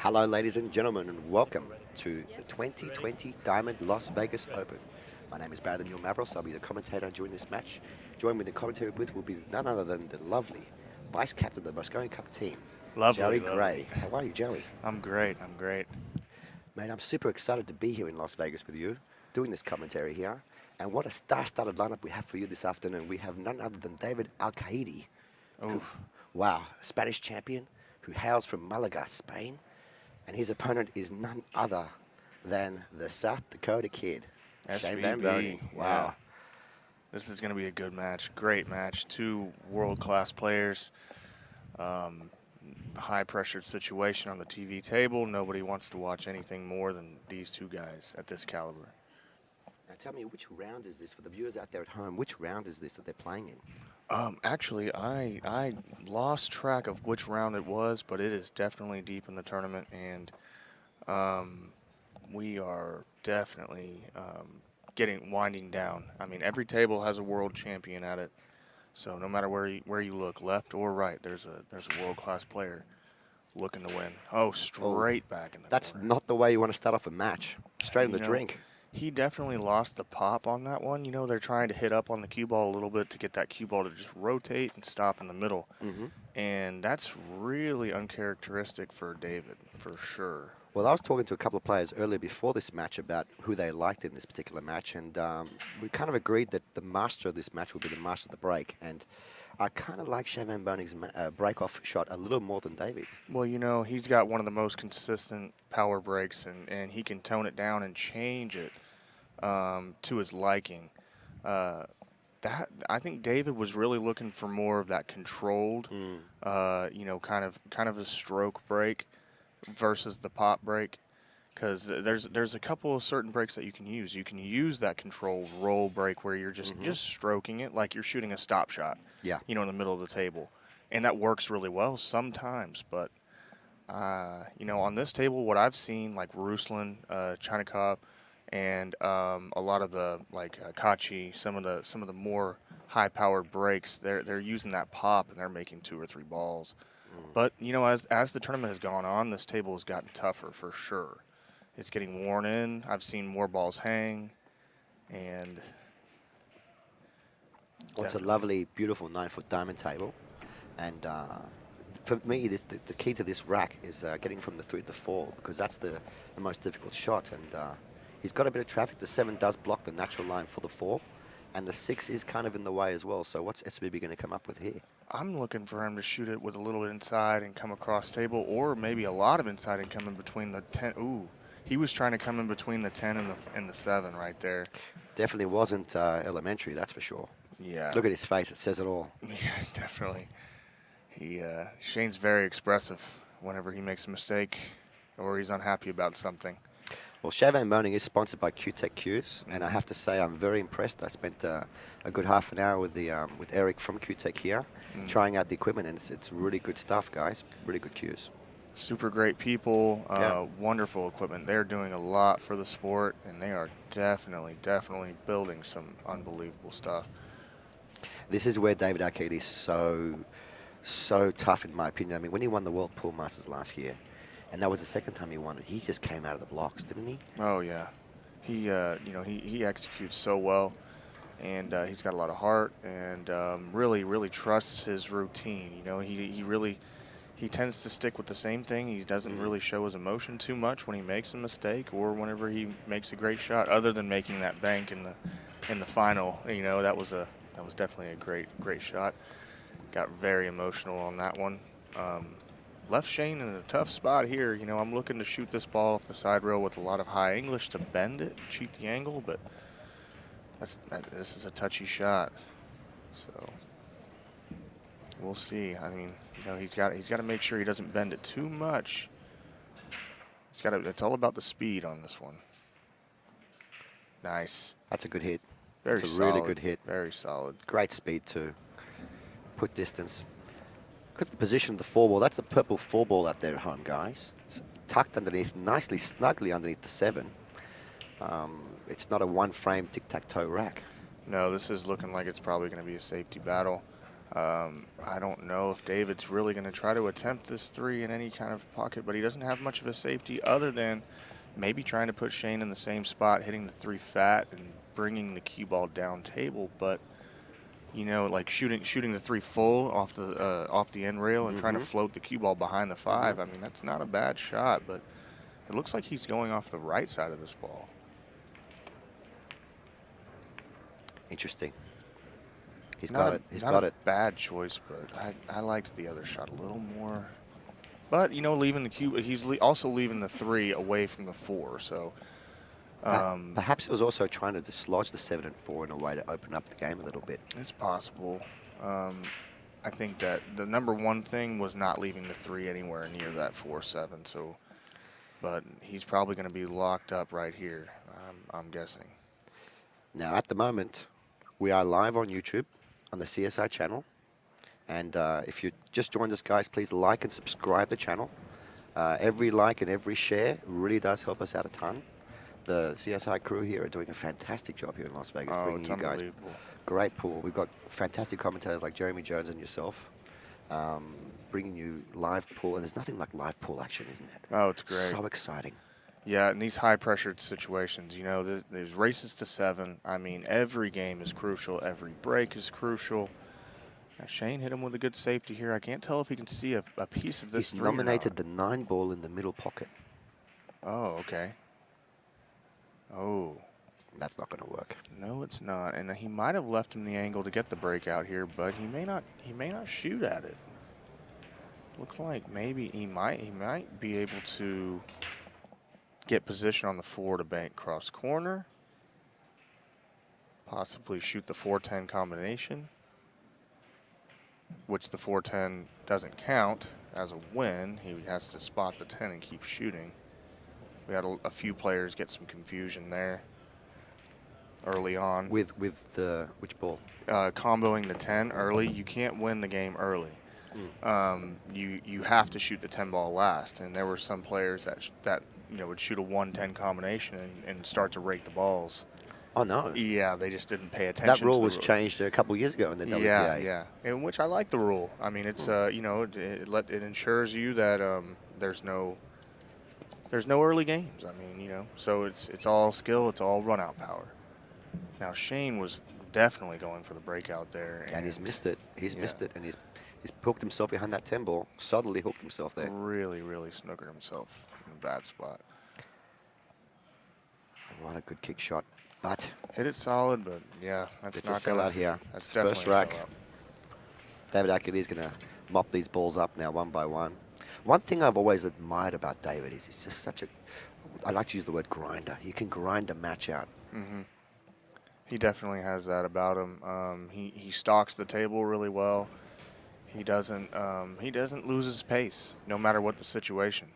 Hello, ladies and gentlemen, and welcome to the 2020 Diamond Las Vegas Open. My name is Brandon Mavros. I'll be the commentator during this match. Joined with the commentary booth will be none other than the lovely vice captain of the Moscone Cup team, Lovely, Joey lovely. Gray. How are you, Joey? I'm great. I'm great. Mate, I'm super excited to be here in Las Vegas with you, doing this commentary here. And what a star-studded lineup we have for you this afternoon. We have none other than David Alcaide, who, Oof. wow, a Spanish champion who hails from Malaga, Spain. And his opponent is none other than the South Dakota kid, Shane Van SVB. Boening. Yeah. Wow. This is going to be a good match. Great match. Two world-class players. High-pressured situation on the TV table. Nobody wants to watch anything more than these two guys at this caliber. Now tell me, which round is this for the viewers out there at home? Which round is this that they're playing in? Actually, I lost track of which round it was, but it is definitely deep in the tournament, and we are definitely winding down. I mean, every table has a world champion at it, so no matter where you look, left or right, there's a world class player looking to win. Oh, Oh, straight back in the that's corner. not the way you want to start off a match. Straight in You the know, drink. he definitely lost the pop on that one. You know, they're trying to hit up on the cue ball a little bit to get that cue ball to just rotate and stop in the middle, Hmm. and that's really uncharacteristic for David, for sure. Well, I was talking to a couple of players earlier before this match about who they liked in this particular match, and we kind of agreed that the master of this match would be the master of the break. And I kind of like Shane Van Boning's break-off shot a little more than Davies. Well, you know, he's got one of the most consistent power breaks, and he can tone it down and change it to his liking. Uh, that I think David was really looking for more of that controlled, Mm. kind of a stroke break versus the pop break. Because there's a couple of certain breaks that you can use. You can use that controlled roll break where you're Hmm. just stroking it like you're shooting a stop shot, Yeah. in the middle of the table, and that works really well sometimes. But on this table, what I've seen, like Ruslan, Chinikov, and a lot of the Kachi, some of the more high-powered breaks, they're using that pop and they're making two or three balls. Mm. But as the tournament has gone on, this table has gotten tougher for sure. It's getting worn in. I've seen more balls hang, and Well, it's a definitely. lovely, beautiful 9-foot diamond table. And for me, the key to this rack is getting from the 3 to the 4, because that's the most difficult shot. And he's got a bit of traffic. The 7 does block the natural line for the 4, and the 6 is kind of in the way as well. So what's SVB going to come up with here? I'm looking for him to shoot it with a little inside and come across table, or maybe a lot of inside and come in between the 10. Ooh, he was trying to come in between the 10 and the 7 right there. Definitely wasn't elementary, that's for sure. Yeah, Look at his face. It says it all. yeah, definitely. Shane's very expressive whenever he makes a mistake or he's unhappy about something. Well, Chavan Moaning is sponsored by Q-Tech Qs, and I Mm-hmm. have to say I'm very impressed. I spent a good half an hour with Eric from Q-Tech here, Mm. trying out the equipment, and it's really good stuff, guys. Really good cues. Super great people, Yeah. wonderful equipment. They're doing a lot for the sport, and they are definitely building some unbelievable stuff. This is where David Arcade is so tough, in my opinion. I mean, when he won the World Pool Masters last year, and that was the second time he won it, he just came out of the blocks, didn't he? Oh yeah, he executes so well, and he's got a lot of heart, and really trusts his routine. He tends to stick with the same thing. He doesn't Mm. really show his emotion too much when he makes a mistake or whenever he makes a great shot, other than making that bank in the final. That was definitely a great shot. Got very emotional on that one. Um, Left Shane in a tough spot here. I'm looking to shoot this ball off the side rail with a lot of high English to bend it, cheat the angle, but this is a touchy shot. So we'll see. I mean, he's got to make sure he doesn't bend it too much. It's all about the speed on this one. Nice. That's a good hit. That's Very a really solid. good hit. Very solid. Great speed too. Put distance. Because the position of the 4 ball, that's the purple 4 ball out there at home, guys. It's tucked underneath, nicely, snugly underneath the 7. It's not a one-frame tic-tac-toe rack. No, this is looking like it's probably going to be a safety battle. I don't know if David's really going to try to attempt this 3 in any kind of pocket, but he doesn't have much of a safety other than maybe trying to put Shane in the same spot, hitting the 3 fat and bringing the cue ball down table. But, you know, like shooting the 3 full off the end rail and trying to float the cue ball behind the 5. I mean, that's not a bad shot, but it looks like he's going off the right side of this ball. Interesting. He's Not got a, it. He's not got a it. bad choice, but I liked the other shot a little more. But, you know, leaving the cue, he's also leaving the 3 away from the 4. So Perhaps it was also trying to dislodge the 7 and 4 in a way to open up the game a little bit. it's possible. I think that the number one thing was not leaving the 3 anywhere near that 4-7. So, but he's probably going to be locked up right here, I'm guessing. Now, at the moment, we are live on YouTube on the CSI channel. And if you just joined us, guys, please like and subscribe the channel. Every like and every share really does help us out a ton. The CSI crew here are doing a fantastic job here in Las Vegas, Oh, bringing it's you guys unbelievable. great pool. We've got fantastic commentators like Jeremy Jones and yourself, bringing you live pool. And there's nothing like live pool action, isn't it? Oh, it's great. So exciting. Yeah, in these high-pressured situations, you know, there's races to 7. I mean, every game is crucial. Every break is crucial. Now, Shane hit him with a good safety here. I can't tell if he can see a piece of this He's 3 or nominated not. the 9 ball in the middle pocket. Oh, okay. Oh. That's not going to work. No, it's not. And he might have left him the angle to get the breakout here, but he may not shoot at it. Looks like maybe he might be able to get position on the 4 to bank cross corner. Possibly shoot the 4-10 combination, which the 4-10 doesn't count as a win. He has to spot the 10 and keep shooting. We had a few players get some confusion there early on. With the which ball? Comboing the 10 early, you can't win the game early. You have to shoot the 10 ball last, and there were some players that you know would shoot a 1-10 combination and start to rake the balls. Oh no! Yeah, they just didn't pay attention. That rule to was changed a couple of years ago in the WPA. Yeah, in which I like the rule. I mean, it's you know it ensures you that there's no early games. I mean, you know, so it's all skill, it's all run out power. Now Shane was definitely going for the breakout there, And he's missed it. He's missed it, and he's hooked himself behind that 10 ball. Subtly hooked himself there. Really snookered himself in a bad spot. What a good kick shot. But Hit it solid, but yeah, that's it's not a sellout here. That's First definitely rack. a sellout. David Alcaide is going to mop these balls up now one by one. One thing I've always admired about David is he's just such a, I like to use the word grinder. He can grind a match out. He definitely has that about him. He stalks the table really well. He doesn't lose his pace no matter what the situation,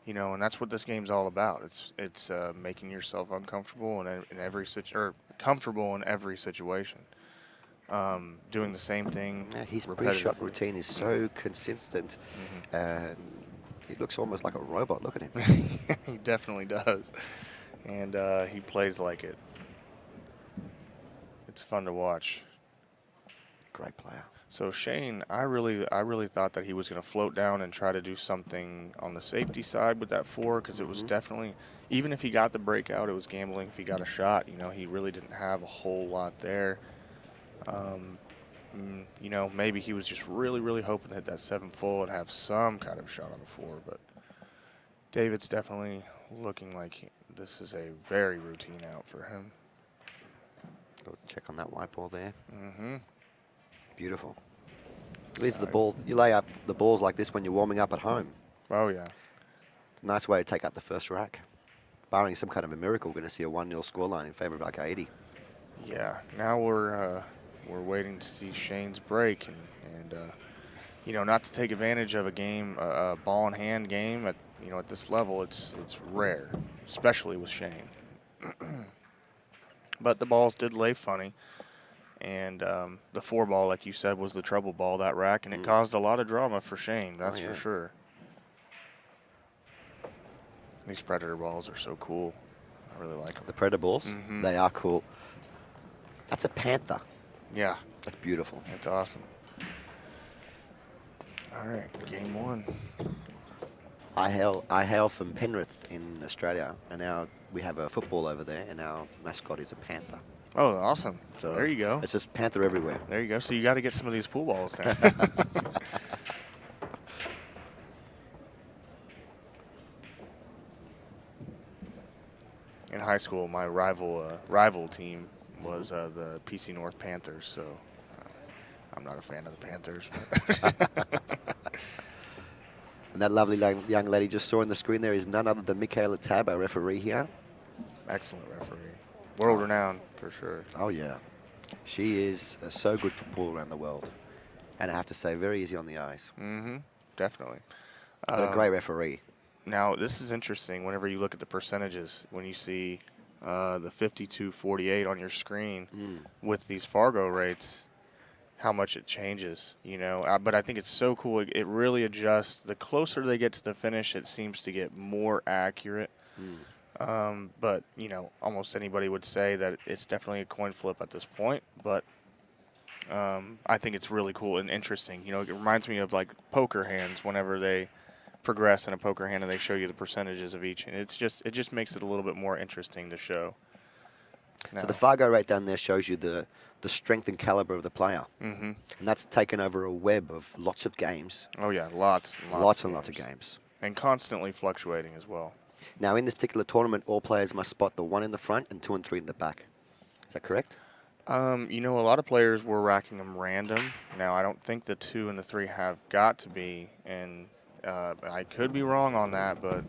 you know, and that's what this game's all about. It's making yourself uncomfortable in every comfortable in every situation. Doing the same thing. Yeah, his repetitively. pre-shot routine is so consistent, and he looks almost like a robot. Look at him. He definitely does, and he plays like it. It's fun to watch. Great player. So Shane, I really thought that he was going to float down and try to do something on the safety side with that 4, because it was definitely, even if he got the breakout, it was gambling if he got a shot. You know, he really didn't have a whole lot there. You know, maybe he was just really hoping to hit that 7 full and have some kind of shot on the 4. But David's definitely looking like this is a very routine out for him. Go check on that white ball there. Mm-hmm. Beautiful. These are the ball. You lay up the balls like this when you're warming up at home. Oh yeah. It's a nice way to take out the first rack. Barring some kind of a miracle, we're going to see a 1-0 scoreline in favor of Alcaide. Yeah. Now we're waiting to see Shane's break, and you know, not to take advantage of a game, a ball in hand game at this level. It's rare, especially with Shane. But the balls did lay funny. And the 4 ball, like you said, was the trouble ball, that rack, and it caused a lot of drama for Shane, that's for sure. These Predator balls are so cool. I really like them. The Predator balls, they are cool. That's a Panther. Yeah. That's beautiful. It's awesome. All right, game one. I hail from Penrith in Australia, and now we have a football over there, and our mascot is a panther. Oh, awesome. So There you go. it's just panther everywhere. There you go. So you got to get some of these pool balls now. In high school, my rival team was the PC North Panthers, so I'm not a fan of the Panthers. And that lovely young lady just saw on the screen there is none other than Michaela Tab, our referee here. Excellent referee. World renowned, for sure. Oh, yeah. She is so good for pool around the world. And I have to say, very easy on the eyes. Mm-hmm. Definitely. But a great referee. Now, this is interesting whenever you look at the percentages, when you see the 52-48 on your screen with these Fargo rates, how much it changes, you know. But I think it's so cool. It really adjusts. The closer they get to the finish, it seems to get more accurate. But, you know, almost anybody would say that it's definitely a coin flip at this point. But I think it's really cool and interesting. You know, it reminds me of, like, poker hands whenever they progress in a poker hand and they show you the percentages of each. And it just makes it a little bit more interesting to show. Now, so the Fargo rate down there shows you the strength and caliber of the player. and that's taken over a web of lots of games. Oh, yeah, lots and Lots of games. And constantly fluctuating as well. Now, in this particular tournament, all players must spot the 1 in the front and 2 and 3 in the back. Is that correct? You know, a lot of players were racking them random. Now, I don't think the 2 and the 3 have got to be, and I could be wrong on that, but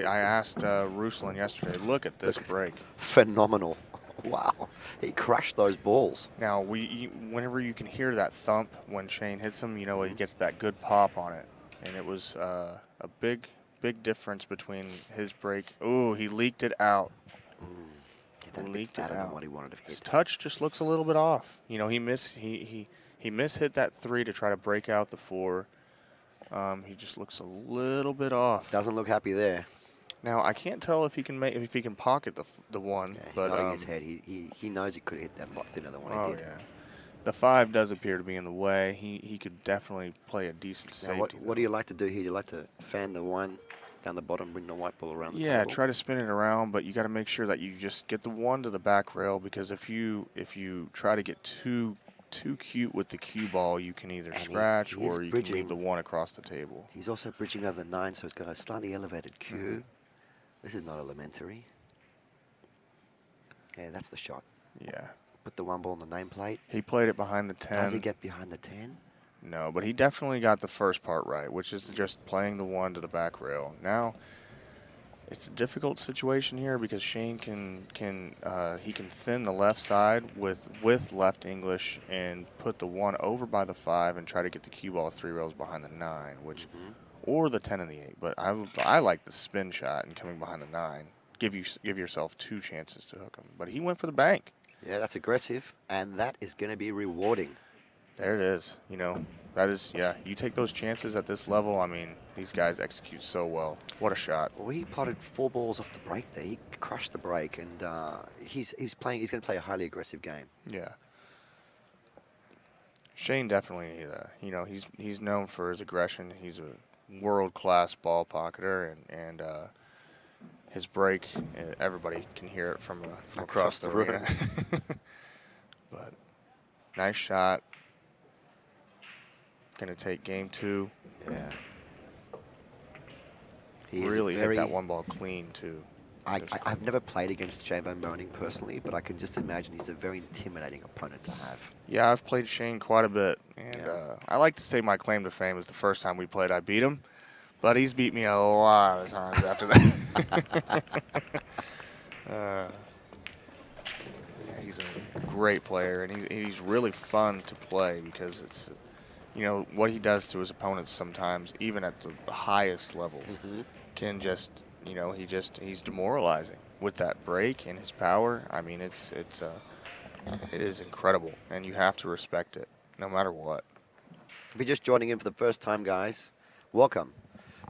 I asked Ruslan yesterday, look at this break. Phenomenal. Wow. He crushed those balls. Now, whenever you can hear that thump when Shane hits him, you know, he gets that good pop on it. And it was a big difference between his break. Ooh, he leaked it out. Leaked it out. What he wanted to hit. His touch just looks a little bit off. You know, he mishit that 3 to try to break out the 4. He just looks a little bit off. Doesn't look happy there. Now I can't tell if he can pocket the 1. Yeah, he's but nodding his head. He knows he could hit that a lot thinner than what he did. Yeah. The 5 does appear to be in the way. He could definitely play a decent safety. What do you like to do here? Do you like to fan the 1 down the bottom, bring the white ball around the table? Yeah, try to spin it around, but you got to make sure that you just get the 1 to the back rail, because if you try to get too cute with the cue ball, you can either scratch or you can leave the 1 across the table. He's also bridging over the 9, so it's got a slightly elevated cue. This is not elementary. Yeah, that's the shot. Yeah. Put the 1 ball on the nameplate. He played it behind the 10. Does he get behind the 10? No, but he definitely got the first part right, which is just playing the 1 to the back rail. Now, it's a difficult situation here because Shane can thin the left side with left English and put the 1 over by the 5 and try to get the cue ball 3 rails behind the 9, which or the 10 and the 8. But I like the spin shot and coming behind the 9. Give yourself 2 chances to hook him. But he went for the bank. Yeah, that's aggressive, and that is going to be rewarding. There it is. You know, that is, yeah, you take those chances at this level. I mean, these guys execute so well. What a shot. Well, he potted 4 balls off the break there. He crushed the break, and he's going to play a highly aggressive game. Yeah. Shane definitely, you know, he's known for his aggression. He's a world-class ball pocketer, and his break, everybody can hear it from across the arena. But nice shot. Going to take game 2. Yeah. He really hit that 1 ball clean, too. I've never played against J-Bone Boening personally, but I can just imagine he's a very intimidating opponent to have. Yeah, I've played Shane quite a bit, and I like to say my claim to fame is the first time we played, I beat him, but he's beat me a lot of times after that. He's a great player, and he's really fun to play because it's, you know, what he does to his opponents sometimes, even at the highest level, can just, you know, he's demoralizing with that break and his power. I mean, it is incredible, and you have to respect it no matter what. If you're just joining in for the first time, guys, welcome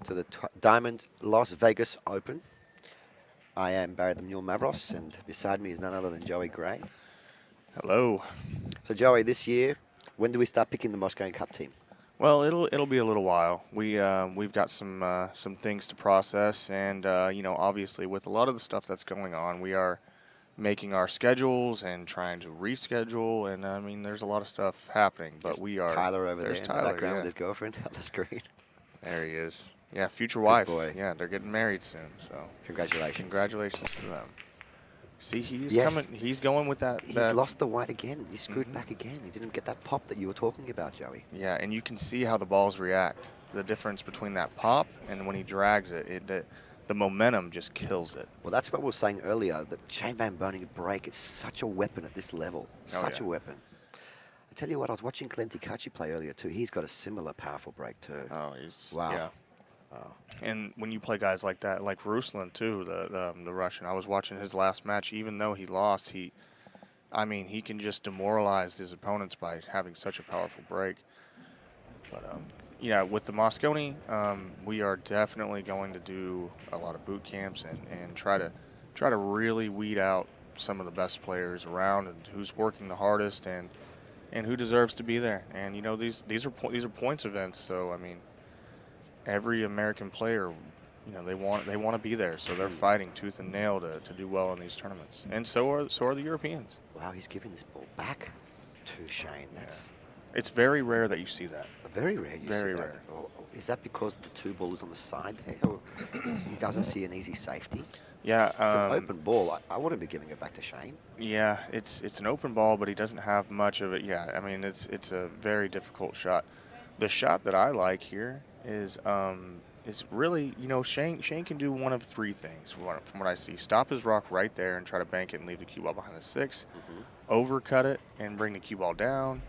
to the Diamond Las Vegas Open. I am Barry the Mule Mavros, and beside me is none other than Joey Gray. Hello. So, Joey, this year, when do we start picking the Moscow Cup team? Well, it'll be a little while. We've got some things to process, and obviously with a lot of the stuff that's going on, we are making our schedules and trying to reschedule, and I mean there's a lot of stuff happening. But There's we are Tyler over there's there in the Tyler, background yeah, with his girlfriend on the screen. there he is. Yeah, future Good wife. boy. Yeah, they're getting married soon, so Congratulations. congratulations to them. See, he's Yes. coming. He's going with that. He's lost the white again. He screwed Mhm. back again. He didn't get that pop that you were talking about, Joey. Yeah, and you can see how the balls react. The difference between that pop and when he drags it, the momentum just kills it. Well, that's what we were saying earlier, that Shane Van Boening break is such a weapon at this level. Such yeah. a weapon. I tell you what, I was watching Glenn Tikachi play earlier too. He's got a similar powerful break too. Oh, he's Wow. yeah. Wow. And when you play guys like that, like Ruslan too, the Russian, I was watching his last match. Even though he lost, he can just demoralize his opponents by having such a powerful break. But yeah, with the Mosconi, we are definitely going to do a lot of boot camps and try to really weed out some of the best players around and who's working the hardest and who deserves to be there. And these are points events, so I mean, every American player, they want to be there, so they're fighting tooth and nail to do well in these tournaments. And so are the Europeans. Wow, he's giving this ball back to Shane. That's It's very rare that you see that. very rare. You Very see that. rare. Or is that because the two ball is on the side there, or he doesn't see an easy safety? Yeah, It's an open ball. I wouldn't be giving it back to Shane. yeah, it's an open ball, but he doesn't have much of it. Yeah, I mean it's a very difficult shot. The shot that I like here is really, Shane can do one of three things from what I see. Stop his rock right there and try to bank it and leave the cue ball behind the 6. Overcut it and bring the cue ball down,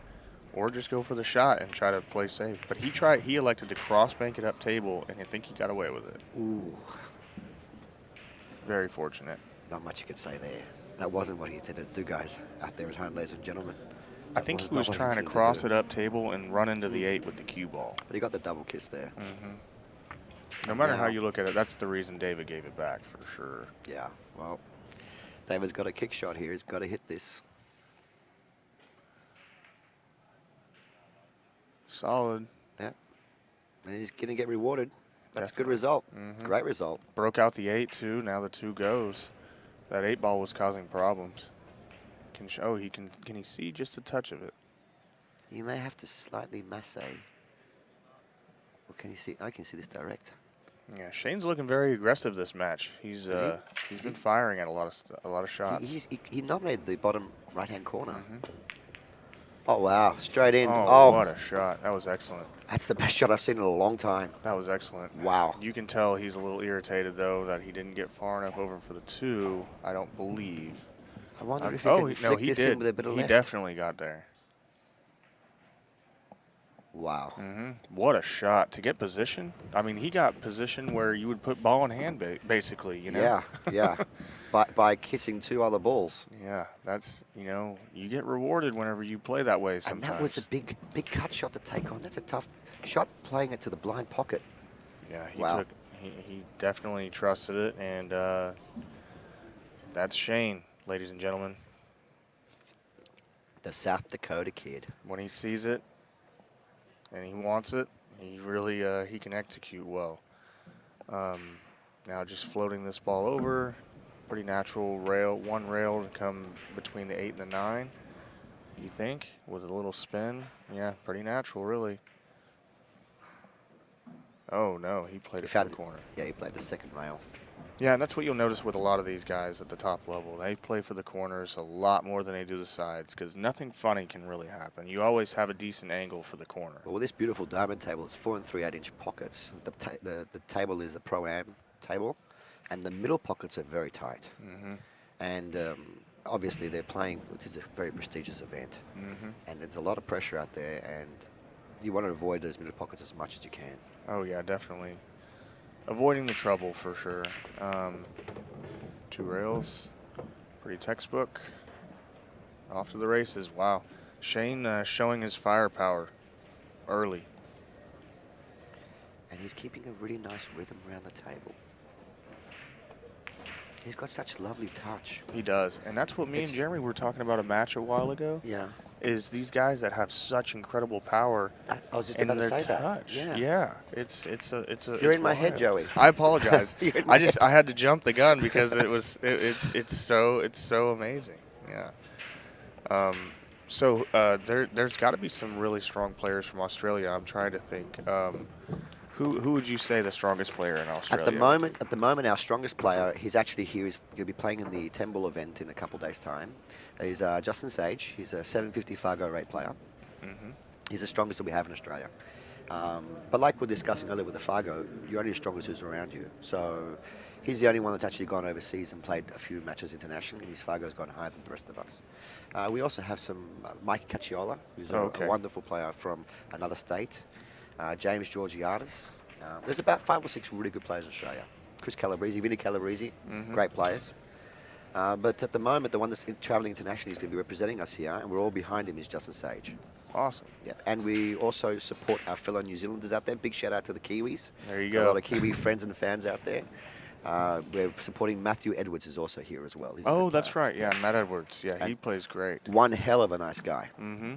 or just go for the shot and try to play safe. But he elected to cross bank it up table, and I think he got away with it. Ooh, Very fortunate. not much you could say there. That wasn't what he intended to do, guys, out there at home, ladies and gentlemen. I think was he not was what he trying to intended to cross do. it up table and run into the 8 with the cue ball. But he got the double kiss there. No matter how Now- you look at it, that's the reason David gave it back for sure. Yeah, well, David's got a kick shot here. He's got to hit this. Solid. Yeah. And he's going to get rewarded. That's a good Definitely. result. Great result. Broke out the 8 too. Now the 2 goes. That 8 ball was causing problems. Can he see just a touch of it? You may have to slightly masse. Or can you see? I can see this direct. Yeah, Shane's looking very aggressive this match. He's been firing at a lot of shots. He nominated the bottom right-hand corner. Oh, wow. Straight in. Oh, what a shot. That was excellent. That's the best shot I've seen in a long time. That was excellent. Wow. You can tell he's a little irritated, though, that he didn't get far enough over for the 2, I don't believe. I wonder if he can he flick this in did. with a bit of He left. definitely got there. Wow. What a shot. To get position, I mean, he got position where you would put ball in hand, basically, Yeah, yeah. by kissing 2 other balls. Yeah, that's, you get rewarded whenever you play that way sometimes. And that was a big cut shot to take on. That's a tough shot, playing it to the blind pocket. Yeah, Wow. he definitely trusted it, and that's Shane, ladies and gentlemen. The South Dakota kid. When he sees it and he wants it, he really he can execute well. Now just floating this ball over, pretty natural one rail to come between the 8 and the 9. You think, with a little spin? Yeah, pretty natural, really. Oh no, he played it for the corner. Yeah, he played the second rail. Yeah, and that's what you'll notice with a lot of these guys at the top level. They play for the corners a lot more than they do the sides because nothing funny can really happen. You always have a decent angle for the corner. Well, this beautiful diamond table is 4 3/8-inch pockets. The table is a Pro-Am table, and the middle pockets are very tight. And obviously they're playing, which is a very prestigious event, and there's a lot of pressure out there, and you want to avoid those middle pockets as much as you can. Oh yeah, definitely. Avoiding the trouble for sure. 2 rails, pretty textbook. Off to the races. Wow, Shane showing his firepower early. And he's keeping a really nice rhythm around the table. He's got such lovely touch. He does, and that's what me and Jeremy were talking about a match a while ago. Yeah. is these guys that have such incredible power I was just in about to their say that. touch. Yeah. Yeah, it's You're it's in my head, wild. Joey. I apologize. You're in my head. I had to jump the gun because it's so amazing. Yeah. There's got to be some really strong players from Australia. I'm trying to think. Who would you say the strongest player in Australia would be? At the moment, our strongest player, he's actually here. He'll be playing in the Temple event in a couple days' time. He's Justin Sage. He's a 750 Fargo rate player. Mm-hmm. He's the strongest that we have in Australia. But like we were discussing earlier with the Fargo, you're only as strong as who's around you. So he's the only one that's actually gone overseas and played a few matches internationally. His Fargo's gone higher than the rest of us. We also have some Mike Cacciola, who's a wonderful player from another state. James Georgiadis. There's about 5 or 6 really good players in Australia. Chris Calabrese, Vinny Calabrese, great players. But at the moment, the one that's travelling internationally is going to be representing us here, and we're all behind him, is Justin Sage. Awesome. Yeah, and we also support our fellow New Zealanders out there. Big shout out to the Kiwis. There you A go. lot of Kiwi friends and fans out there. We're supporting Matthew Edwards is also here as well. He's a Oh, good that's player. right. Yeah, Matt Edwards. Yeah, he And plays great. one hell of a nice guy. Mm-hmm.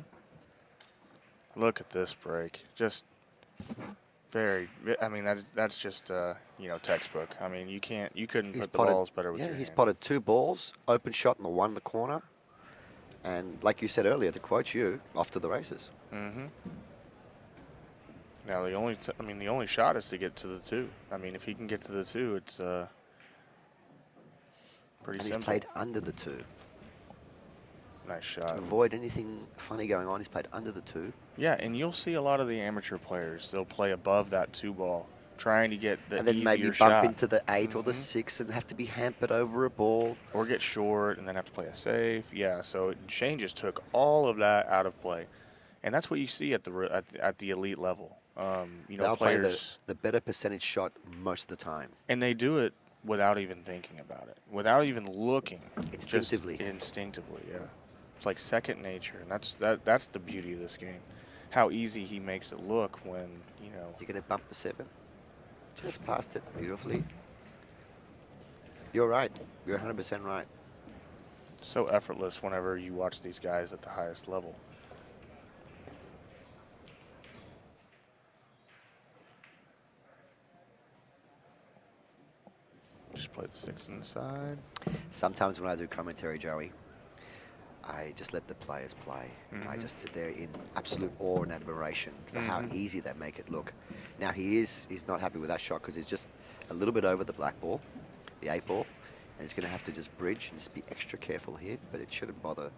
Look at this break. Just very. I mean, that's just textbook. I mean, you couldn't He's put the potted, balls better with yeah, your he's hand. potted 2 balls, open shot in the one in the corner. And like you said earlier, to quote you, off to the races. Mm-hmm. Now the only shot is to get to the 2. I mean, if he can get to the 2, it's pretty And simple. he's played under the 2. Nice To shot. avoid anything funny going on, he's played under the 2. Yeah, and you'll see a lot of the amateur players. They'll play above that 2 ball, trying to get the And then easier maybe bump shot. into the 8 or the 6 and have to be hampered over a ball. Or get short and then have to play a safe. Yeah, so Shane just took all of that out of play, and that's what you see at the elite level. They'll play Players, the better percentage shot most of the time. and they do it without even thinking about it, without even looking. Instinctively. Just instinctively, yeah. It's like second nature, and that's the beauty of this game. How easy he makes it look when Is he going to bump the 7? Just past it beautifully. You're right. You're 100% right. so effortless whenever you watch these guys at the highest level. Just play the 6 on the side. Sometimes when I do commentary, Joey, I just let the players play. And I just sit there in absolute awe and admiration for how easy they make it look. Now he's not happy with that shot because he's just a little bit over the black ball, the 8 ball, and he's going to have to just bridge and just be extra careful here, but it shouldn't bother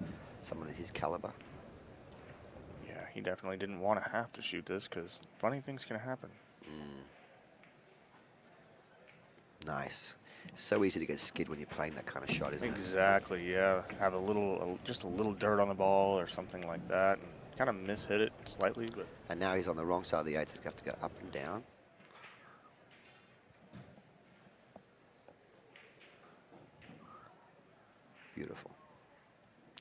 someone of his caliber. Yeah, he definitely didn't want to have to shoot this because funny things can happen. Nice. So easy to get skid when you're playing that kind of shot, isn't it? Exactly, yeah. Have just a little dirt on the ball or something like that, and kind of mishit it slightly, but And now he's on the wrong side of the 8, so he's going to have to go up and down. Beautiful.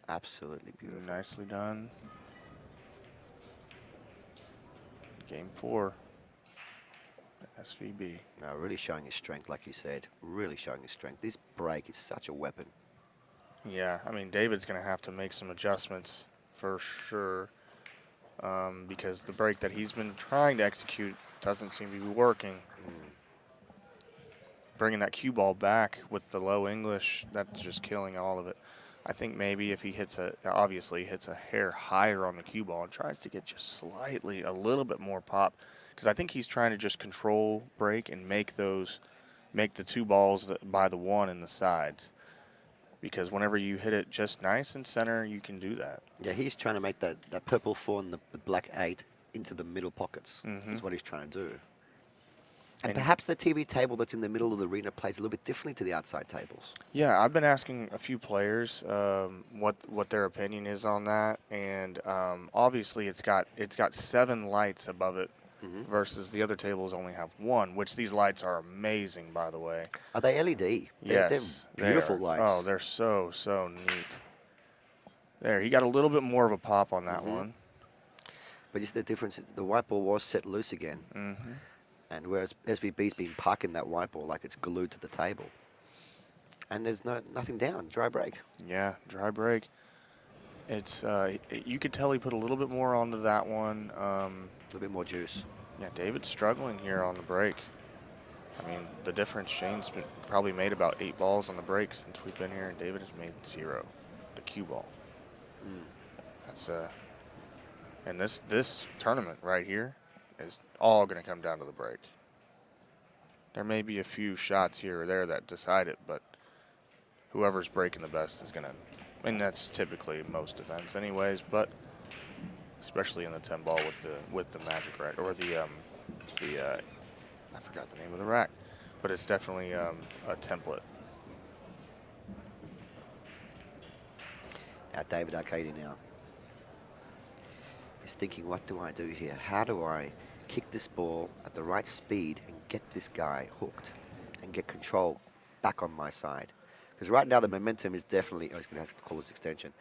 Absolutely beautiful. nicely done. Game 4. SVB. No, really showing his strength, like you said. Really showing his strength. This break is such a weapon. Yeah, I mean, David's going to have to make some adjustments for sure because the break that he's been trying to execute doesn't seem to be working. Bringing that cue ball back with the low English, that's just killing all of it. I think maybe if he obviously hits a hair higher on the cue ball and tries to get just slightly, a little bit more pop, because I think he's trying to just control break and make the 2 balls by the 1 in the sides. Because whenever you hit it just nice and center, you can do that. Yeah, he's trying to make that purple 4 and the black 8 into the middle pockets. Is what he's trying to do. And perhaps the TV table that's in the middle of the arena plays a little bit differently to the outside tables. Yeah, I've been asking a few players what their opinion is on that, and obviously it's got 7 lights above it versus the other tables only have 1, which these lights are amazing, by the way. Are they LED? Yes, they're beautiful they are. lights. Oh, they're so neat. There, he got a little bit more of a pop on that one. But you see the difference, the white ball was set loose again. And whereas SVB's been parking that white ball like it's glued to the table. And there's nothing down, dry break. Yeah, dry break. It's you could tell he put a little bit more onto that one. A little bit more juice. Yeah, David's struggling here on the break. I mean, the difference, Shane's probably made about 8 balls on the break since we've been here, and David has made 0, the cue ball. That's and this tournament right here is all going to come down to the break. There may be a few shots here or there that decide it, but whoever's breaking the best is going to, and that's typically most events anyways, but especially in the 10 ball with the magic rack, or the I forgot the name of the rack, but it's definitely a template. Now David Alcaide now is thinking, what do I do here? How do I kick this ball at the right speed and get this guy hooked and get control back on my side? Because right now the momentum is definitely, I was going to have to call this extension,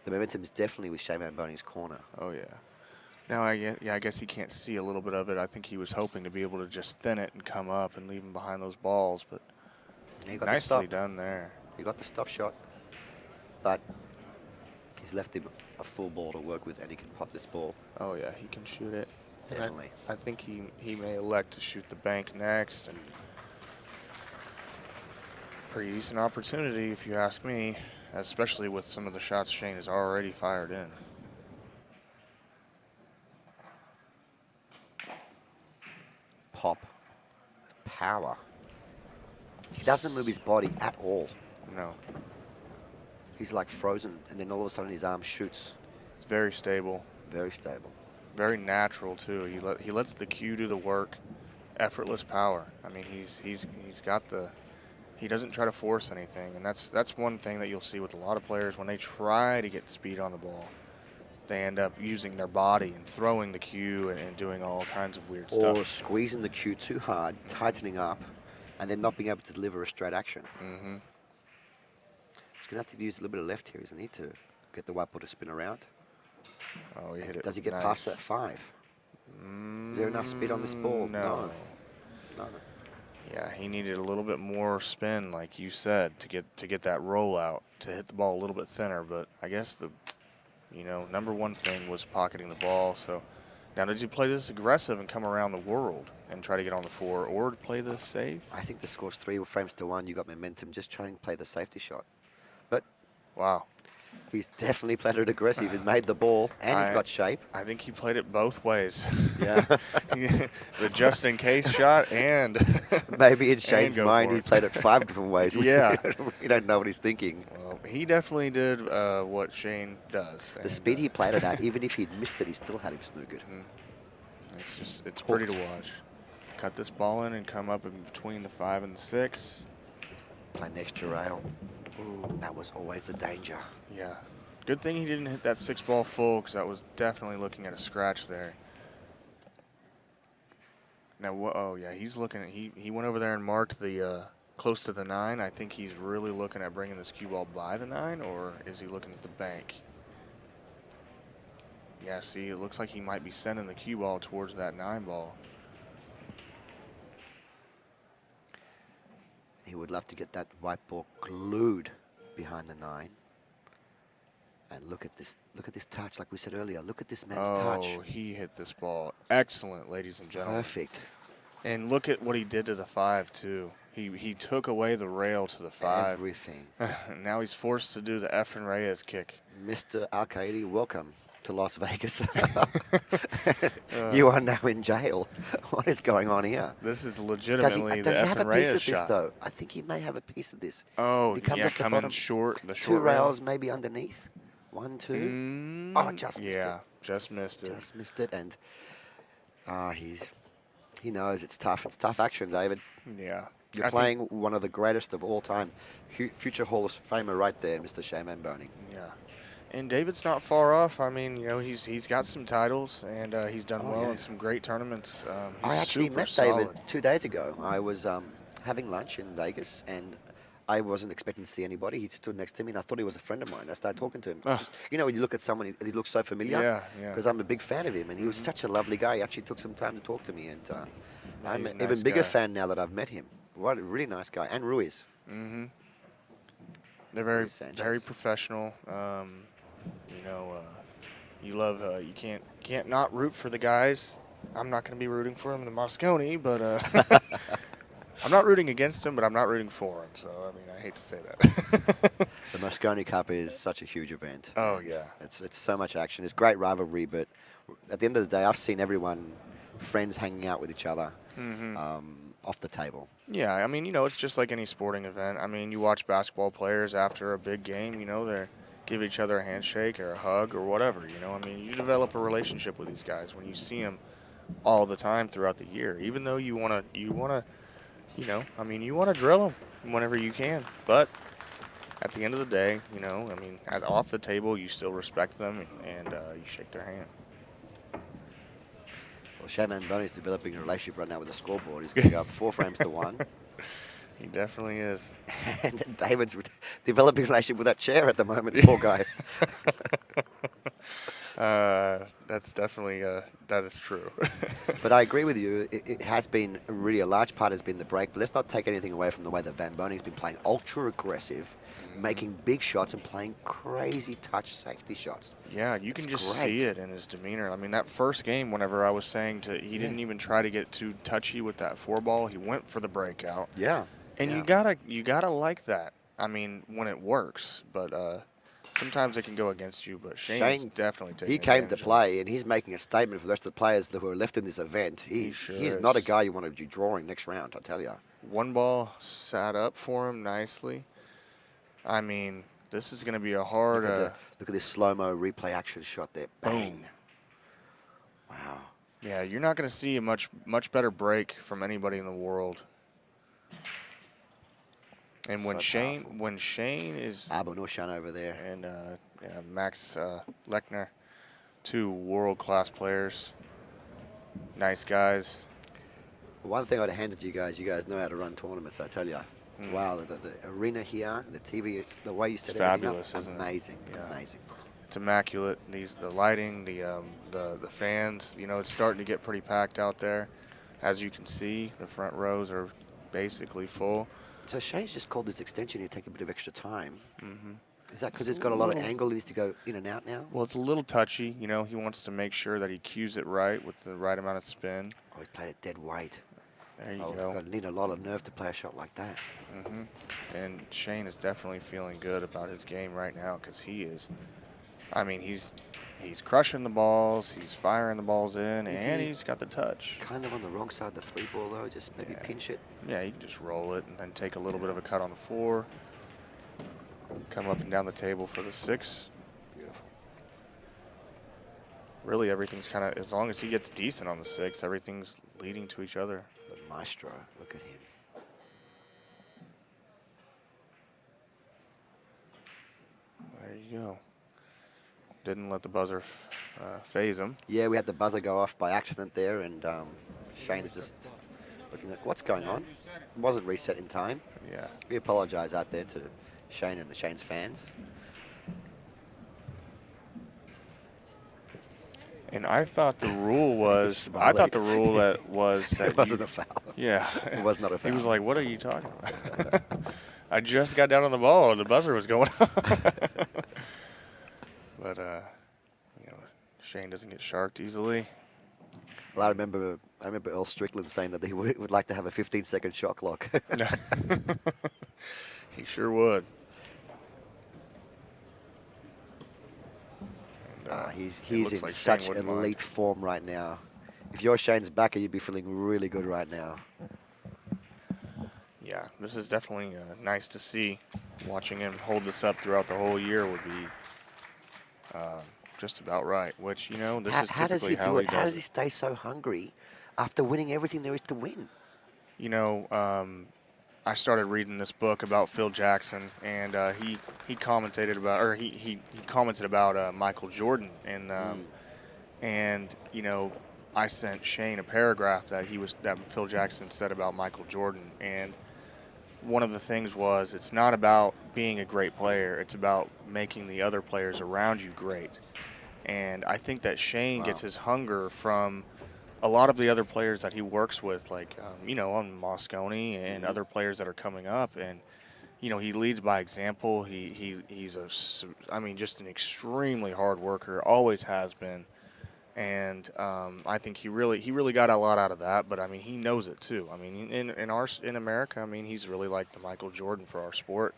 the momentum is definitely with Shaman Boening's corner. Oh, yeah. Now, I guess he can't see a little bit of it. I think he was hoping to be able to just thin it and come up and leave him behind those balls, but nicely done there. He got the stop shot, but he's left him a full ball to work with, and he can pot this ball. Oh, yeah, he can shoot it. Definitely. I think he may elect to shoot the bank next, and pretty decent opportunity, if you ask me, especially with some of the shots Shane has already fired in. Pop. Power. He doesn't move his body at all. No. He's like frozen, and then all of a sudden his arm shoots. It's very stable. Very stable. Very natural, too. He lets the cue do the work. Effortless power. I mean, he's got the... He doesn't try to force anything, and that's one thing that you'll see with a lot of players. When they try to get speed on the ball, they end up using their body and throwing the cue and doing all kinds of weird stuff. Or squeezing the cue too hard, tightening up, and then not being able to deliver a straight action. Mm-hmm. He's going to have to use a little bit of left here, isn't he, to get the white ball to spin around? Oh, he hit it. Does he get nice. Past that 5? Is there enough speed on this ball? No. No. Yeah, he needed a little bit more spin, like you said, to get that rollout, to hit the ball a little bit thinner. But I guess the number one thing was pocketing the ball. So now, did you play this aggressive and come around the world and try to get on the 4, or play this safe? I think the score's 3 frames to 1. You got momentum. Just trying to play the safety shot. But wow, he's definitely played it aggressive. He made the ball, and he's got shape. I think he played it both ways. Yeah. The just-in-case shot and... Maybe in Shane's mind, he played it 5 different ways. Yeah. We don't know what he's thinking. Well, he definitely did what Shane does. The speed he played it at, even if he'd missed it, he still had him snookered. It's pretty to watch. Cut this ball in and come up in between the 5 and the 6. Play next to rail. Ooh, that was always the danger. Yeah. Good thing he didn't hit that 6 ball full, because I was definitely looking at a scratch there. Now, oh yeah, he's looking at, he went over there and marked the close to the 9. I think he's really looking at bringing this cue ball by the 9, or is he looking at the bank? Yeah, see, it looks like he might be sending the cue ball towards that 9 ball. He would love to get that white ball glued behind the 9. And look at this touch, like we said earlier. Look at this man's touch. Oh, he hit this ball. Excellent, ladies and gentlemen. Perfect. And look at what he did to the 5, too. He took away the rail to the 5. Everything. Now he's forced to do the Efren Reyes kick. Mr. Alcaide, welcome to Las Vegas. You are now in jail. What is going on here? This is legitimately the Efren Reyes shot. Does he have a piece of this, though? I think he may have a piece of this. Oh, yeah, coming short, the short 2 rails maybe underneath. 1, 2. Oh, just missed it. Yeah, just missed it. Just missed it, and he knows it's tough. It's tough action, David. Yeah. You're playing one of the greatest of all time. Future Hall of Famer right there, Mr. Shaman Boening. Yeah. And David's not far off. I mean, he's got some titles, and he's done well in some great tournaments. I actually met David 2 days ago. I was having lunch in Vegas, and I wasn't expecting to see anybody. He stood next to me, and I thought he was a friend of mine. I started talking to him. Just, when you look at someone, he looks so familiar. Yeah. Because I'm a big fan of him, and he was such a lovely guy. He actually took some time to talk to me, and I'm an even bigger fan now that I've met him. What a really nice guy. And Ruiz. Mm-hmm. They're very professional. you love you can't not root for the guys. I'm not going to be rooting for them in the Moscone, but I'm not rooting against them, but I'm not rooting for them. So I mean, I hate to say that. The Moscone Cup is such a huge event. Oh yeah, it's so much action. It's great rivalry, but at the end of the day, I've seen everyone, friends hanging out with each other, off the table. yeah. I mean, it's just like any sporting event. I mean, you watch basketball players after a big game. They give each other a handshake or a hug or whatever. I mean, you develop a relationship with these guys when you see them all the time throughout the year. Even though you want to, you want to drill them whenever you can. But at the end of the day, I mean, off the table, you still respect them and you shake their hand. Well, Shane Boney's developing a relationship right now with the scoreboard. He's going to go up 4 frames to 1. He definitely is. And David's developing a relationship with that chair at the moment, poor guy. That's definitely, that is true. But I agree with you. It has been really a large part has been the break. But let's not take anything away from the way that Van Boning's been playing ultra aggressive, making big shots and playing crazy touch safety shots. Yeah, you can just see it in his demeanor. I mean, that first game, whenever I was saying he didn't even try to get too touchy with that 4-ball. He went for the breakout. Yeah. And you gotta like that. I mean, when it works, but sometimes it can go against you. But Shane's definitely taking He came to advantage of play, and he's making a statement for the rest of the players who are left in this event. He's not a guy you want to be drawing next round, I tell you. 1 ball sat up for him nicely. I mean, this is going to be a hard. Look at this slow-mo replay action shot there. Bang. Boom. Wow. Yeah, you're not going to see a much better break from anybody in the world. And when Shane is Abonushan over there and Max Lechner, 2 world-class players, nice guys. One thing I'd hand it to you guys know how to run tournaments, I tell you. Wow, the arena here, the TV, it's the way you set everything fabulous, up, isn't amazing, it? Yeah. amazing. It's immaculate. The lighting, the fans, it's starting to get pretty packed out there. As you can see, the front rows are basically full. So Shane's just called this extension here, take a bit of extra time. Is that because it's got a lot of angle, it needs to go in and out now? Well, it's a little touchy. He wants to make sure that he cues it right with the right amount of spin. Oh, he's played it dead weight. There you go. Got to need a lot of nerve to play a shot like that. And Shane is definitely feeling good about his game right now because he is. I mean, he's crushing the balls, he's firing the balls in, and he's got the touch. Kind of on the wrong side of the 3-ball though, just maybe pinch it. Yeah, you can just roll it and then take a little bit of a cut on the 4. Come up and down the table for the 6. Beautiful. Really, everything's kind of, as long as he gets decent on the 6, everything's leading to each other. The maestro, look at him. There you go. Didn't let the buzzer phase him. Yeah, we had the buzzer go off by accident there, and Shane is just looking at what's going on. It wasn't reset in time. Yeah. We apologise out there to Shane and Shane's fans. And I thought the rule was, that was that it wasn't a foul. Yeah. It was not a foul. He was like, what are you talking about? I just got down on the ball and the buzzer was going off. But, Shane doesn't get sharked easily. Well, I remember Earl Strickland saying that he would like to have a 15-second shot clock. He sure would. And, he's in such elite form right now. If you're Shane's backer, you'd be feeling really good right now. Yeah, this is definitely nice to see. Watching him hold this up throughout the whole year would be just about right. Which, this is how does he typically do it? How does he stay so hungry after winning everything there is to win? I started reading this book about Phil Jackson, and he commented about Michael Jordan, and I sent Shane a paragraph that Phil Jackson said about Michael Jordan, and one of the things was it's not about being a great player, it's about making the other players around you great. And I think that Shane gets his hunger from a lot of the other players that he works with, like, on Moscone and other players that are coming up. And you know, he leads by example. He's I mean, just an extremely hard worker. Always has been. And I think he really got a lot out of that. But I mean, he knows it too. I mean, in America, I mean, he's really like the Michael Jordan for our sport.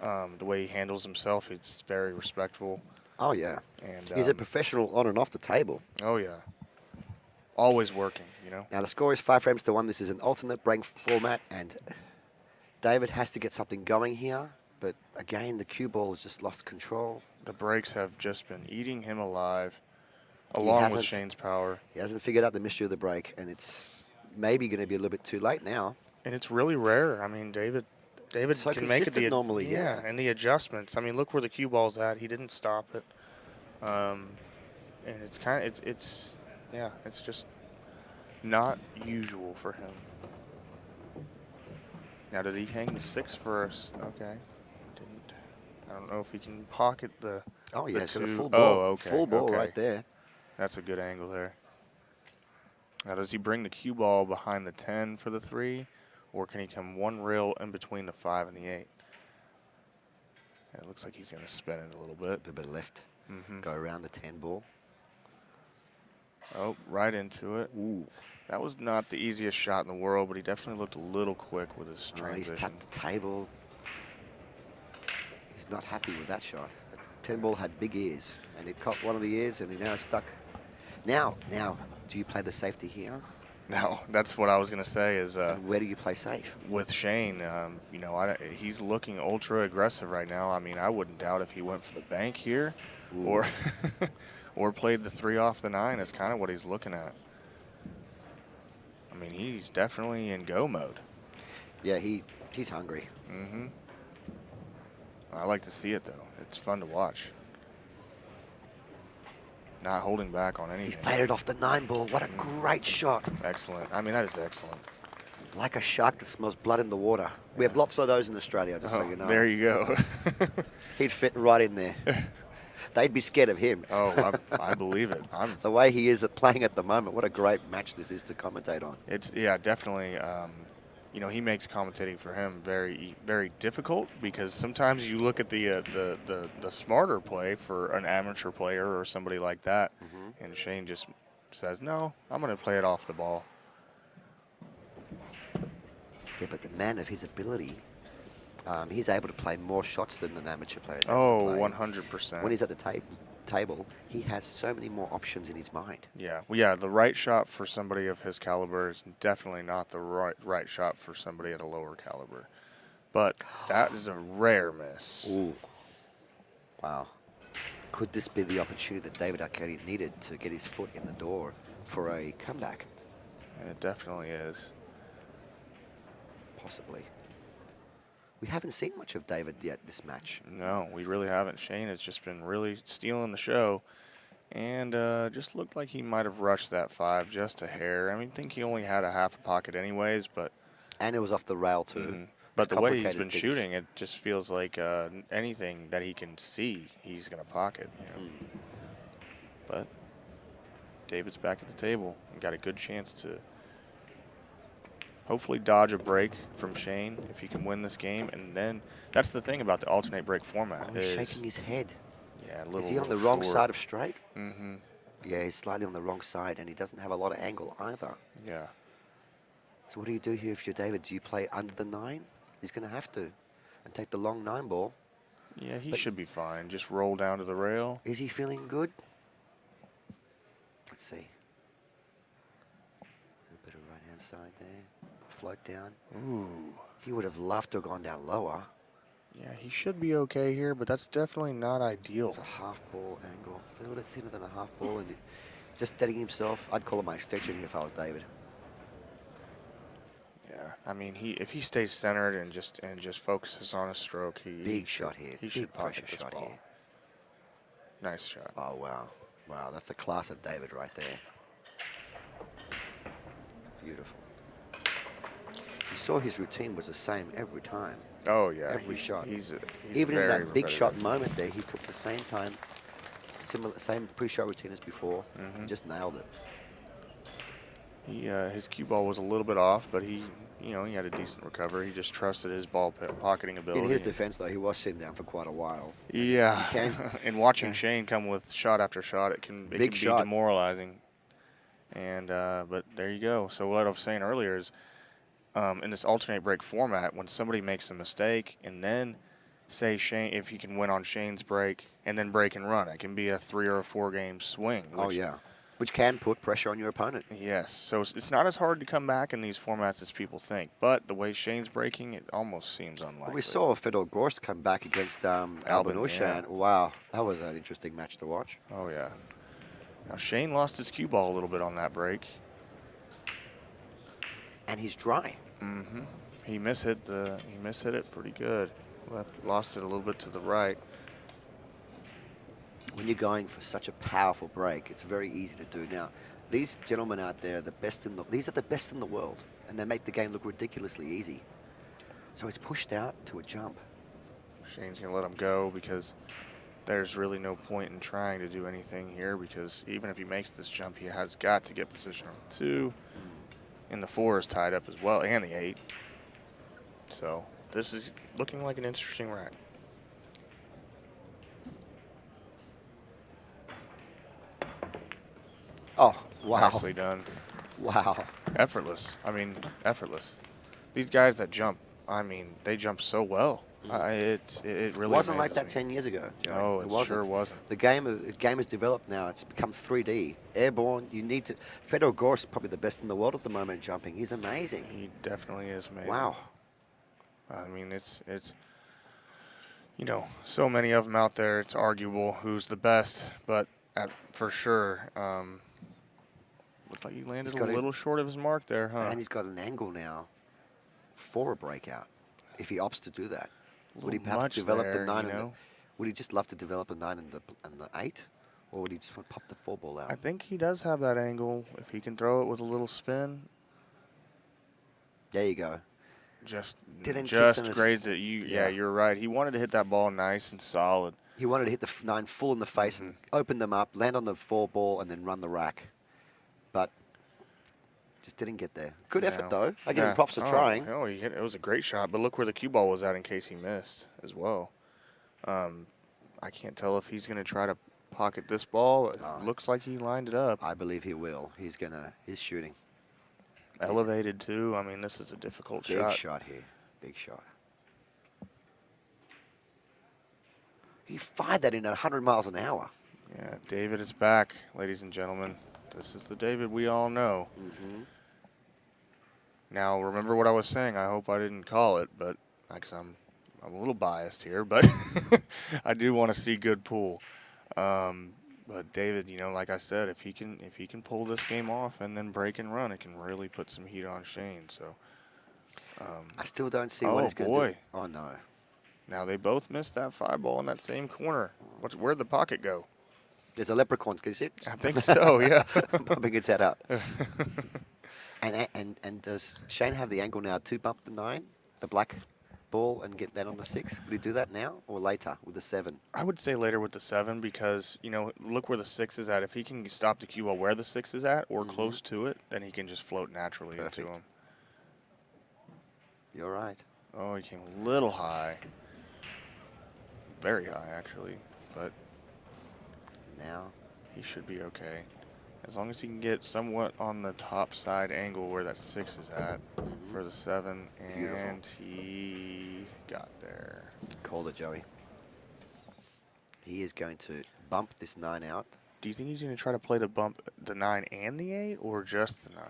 The way he handles himself, it's very respectful. Oh, yeah. And He's a professional on and off the table. oh yeah, always working. You know. Now, the score is 5 frames to 1. This is an alternate break format, and David has to get something going here. But again, the cue ball has just lost control. The breaks have just been eating him alive, He along with hasn't- Shane's power. He hasn't figured out the mystery of the break, and it's maybe going to be a little bit too late now. And it's really rare. I mean, David So can make it consistent normally, yeah. and the adjustments. I mean, look where the cue ball's at. He didn't stop it. And it's kind of it's just not usual for him. Now, did he hang the 6 first? Okay, didn't. I don't know if he can pocket the. Oh, the yeah, so the 2. full ball. Oh, okay. Full ball okay. right there. That's a good angle there. Now, does he bring the cue ball behind the 10 for the 3, or can he come one rail in between the 5 and the 8? It looks like he's going to spin it a little bit. A bit of left. Mm-hmm. Go around the 10 ball. Oh, right into it. Ooh. That was not the easiest shot in the world, but he definitely looked a little quick with his Oh, transition. he's tapped the table. He's not happy with that shot. That 10 ball had big ears, and it caught one of the ears, and he now is stuck. Now, do you play the safety here? No, that's what I was going to say is And where do you play safe? with Shane, you know, he's looking ultra aggressive right now. I mean, I wouldn't doubt if he went for the bank here or or played the 3 off the 9 is kind of what he's looking at. I mean, he's definitely in go mode. Yeah, he's hungry. Mm-hmm. I like to see it, though. It's fun to watch. Not holding back on anything. He's played it off the 9 ball. What a great shot. Excellent. I mean, that is excellent. Like a shark that smells blood in the water. We have lots of those in Australia, just so Oh, you know. there you go. He'd fit right in there. They'd be scared of him. Oh, I believe it. The way he is playing at the moment, what a great match this is to commentate on. It's definitely. You know, he makes commentating for him very, very difficult because sometimes you look at the smarter play for an amateur player or somebody like that, and Shane just says, "No, I'm going to play it off the ball." Yeah, but the man of his ability, he's able to play more shots than an amateur player. Oh, 100%. When he's at the table, he has so many more options in his mind. Yeah, well, yeah, the right shot for somebody of his caliber is definitely not the right shot for somebody at a lower caliber. But that is a rare miss. Ooh. Wow. Could this be the opportunity that David Alcaide needed to get his foot in the door for a comeback? It definitely is. Possibly. We haven't seen much of David yet this match. No, we really haven't. Shane has just been really stealing the show. And just looked like he might have rushed that 5 just a hair. I mean, I think he only had a half a pocket anyways, but... And it was off the rail, too. Mm-hmm. But the way he's been Complicated shooting, it just feels like anything that he can see, he's going to pocket. You know? But David's back at the table and got a good chance to hopefully dodge a break from Shane if he can win this game. And then that's the thing about the alternate break format. Oh, he's shaking his head. Yeah, a little. Is he on the wrong side of straight? Mm-hmm. Yeah, he's slightly on the wrong side, and he doesn't have a lot of angle either. Yeah. So what do you do here if you're David? Do you play under the 9? He's going to have to. And take the long 9 ball. Yeah, he should be fine. Just roll down to the rail. Is he feeling good? Let's see. A little bit of right-hand side there. Float down. Ooh. He would have loved to have gone down lower. Yeah, he should be okay here, but that's definitely not ideal. It's a half ball angle. A little bit thinner than a half ball. And just steadying himself. I'd call it my extension here if I was David. Yeah, I mean, if he stays centered and just focuses on a stroke, Big shot here. He Big should pocket pressure this shot ball. here. Nice shot. Oh, wow. Wow, that's a class of David right there. Beautiful. You saw his routine was the same every time. Oh yeah, Every shot. He's Even in very that big shot repetitive. moment there, he took the same time, same pre-shot routine as before, and just nailed it. His cue ball was a little bit off, but he you know, he had a decent recovery. He just trusted his pocketing In ability. his defense, though, he was sitting down for quite a while. Yeah, You can, and watching Shane come with shot after shot, it can Big be shot. demoralizing. And but there you go. So what I was saying earlier is, in this alternate break format, when somebody makes a mistake and then say Shane, if he can win on Shane's break and then break and run, it can be a 3 or a 4 game swing. Oh, yeah. Which can put pressure on your opponent. Yes, so it's not as hard to come back in these formats as people think. But the way Shane's breaking, it almost seems unlikely. We saw Fedor Gorst come back against Albin Ushan. Yeah. Wow, that was an interesting match to watch. Oh, yeah. Now, Shane lost his cue ball a little bit on that break. And he's dry. Mm-hmm. He mishit it pretty good. Lost it a little bit to the right. When you're going for such a powerful break, it's very easy to do. Now, these gentlemen out there, these are the best in the world, and they make the game look ridiculously easy. So he's pushed out to a jump. Shane's going to let him go because there's really no point in trying to do anything here, because even if he makes this jump, he has got to get position on the 2. And the 4 is tied up as well, and the 8. So this is looking like an interesting rack. Oh, wow. Nicely done. Wow. Effortless. I mean, effortless. These guys that jump, I mean, they jump so well. It really wasn't like amazes that me. 10 years ago, Joey. No, it sure wasn't. The game has developed now. It's become 3D. Airborne, you need to... Fedor Gorst is probably the best in the world at the moment jumping. He's amazing. He definitely is amazing. Wow. I mean, it's you know, so many of them out there, it's arguable who's the best, but for sure, looked like he landed a little short of his mark there, huh? And he's got an angle now for a breakout, if he opts to do that. Would he perhaps develop the 9 and would he just love to develop the 9 and the 8? Or would he just want to pop the 4 ball out? I think he does have that angle. If he can throw it with a little spin. There you go. Just Didn't graze it. Yeah, you're right. He wanted to hit that ball nice and solid. He wanted to hit the 9 full in the face and open them up, land on the 4 ball, and then run the rack. But just didn't get there. Good effort, though. I give him props for trying. Oh, it was a great shot, but look where the cue ball was at in case he missed as well. I can't tell if he's going to try to pocket this ball. It looks like he lined it up. I believe he will. He's shooting. Elevated, too. I mean, this is a difficult shot. Big shot here. Big shot. He fired that in at 100 miles an hour. Yeah, David is back, ladies and gentlemen. This is the David we all know. Now, remember what I was saying. I hope I didn't call it, but because I'm a little biased here, but I do want to see good pool. But David, you know, like I said, if he can pull this game off and then break and run, it can really put some heat on Shane. So I still don't see what he's going to do. Oh, no. Now they both missed that 5 ball in that same corner. Where'd the pocket go? There's a leprechaun. Can you see it? I think so, yeah. Bumping its head up. And does Shane have the angle now to bump the 9, the black ball, and get that on the 6? Would he do that now or later with the 7? I would say later with the 7 because, you know, look where the 6 is at. If he can stop the cue ball where the 6 is at or close to it, then he can just float naturally into him. You're right. Oh, he came a little high. Very high, actually. But now he should be okay. As long as he can get somewhat on the top side angle where that 6 is at for the 7. And he got there. Called it, Joey. He is going to bump this 9 out. Do you think he's going to try to play the 9 and the 8 or just the 9?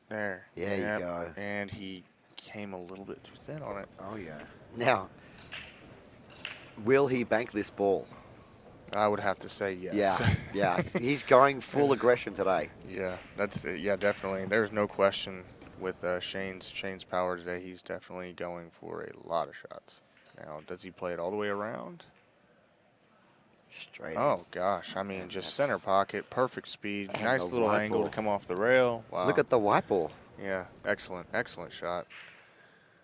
There. There you go. And he came a little bit too thin on it. Oh, yeah. Now, will he bank this ball? I would have to say yes. Yeah. He's going full aggression today. Yeah, that's it. Yeah, definitely. There's no question with Shane's power today. He's definitely going for a lot of shots. Now, does he play it all the way around? Straight. Oh gosh, I mean, just center pocket, perfect speed, nice little angle to come off the rail. Wow. Look at the white ball. Yeah, excellent shot.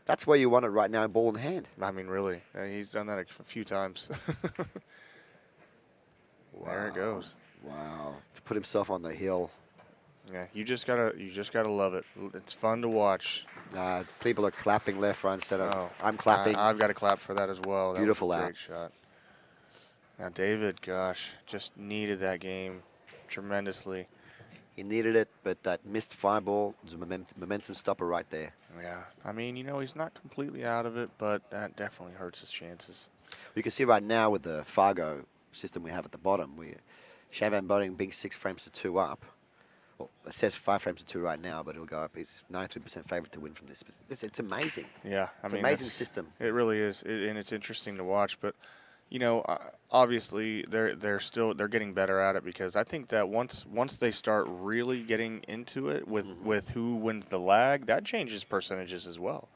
That's where you want it right now, ball in hand. I mean, really, he's done that a few times. Wow. There it goes. Wow. To put himself on the hill. Yeah, you just gotta love it. It's fun to watch. People are clapping left, right, and center. Oh, I'm clapping. I've got to clap for that as well. That was a Beautiful out. great shot. Now David, gosh, just needed that game tremendously. He needed it, but that missed fire ball was a momentum stopper right there. Yeah, I mean, he's not completely out of it, but that definitely hurts his chances. You can see right now with the Fargo system we have at the bottom, Van Boening being 6 frames to 2 up. Well, it says 5 frames to 2 right now, but it'll go up. He's 93% favorite to win from this. It's amazing. Yeah, It's an amazing system. It really is, and it's interesting to watch. But obviously they're getting better at it, because I think that once they start really getting into it with who wins the lag, that changes percentages as well.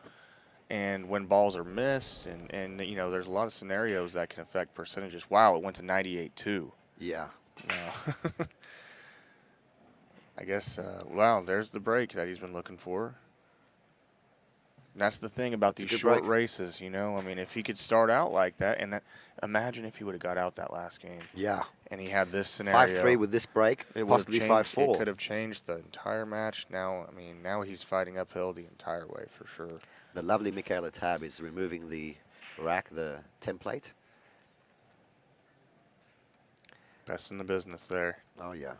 And when balls are missed, and there's a lot of scenarios that can affect percentages. Wow, it went to 98 too. Yeah. I guess, wow, there's the break that he's been looking for. And that's the thing about these short races, I mean, if he could start out like that, imagine if he would have got out that last game. Yeah. And he had this scenario. 5-3 with this break, possibly 5-4. It could have changed the entire match. Now he's fighting uphill the entire way for sure. The lovely Michaela Tab is removing the rack, the template. Best in the business there. Oh, yeah.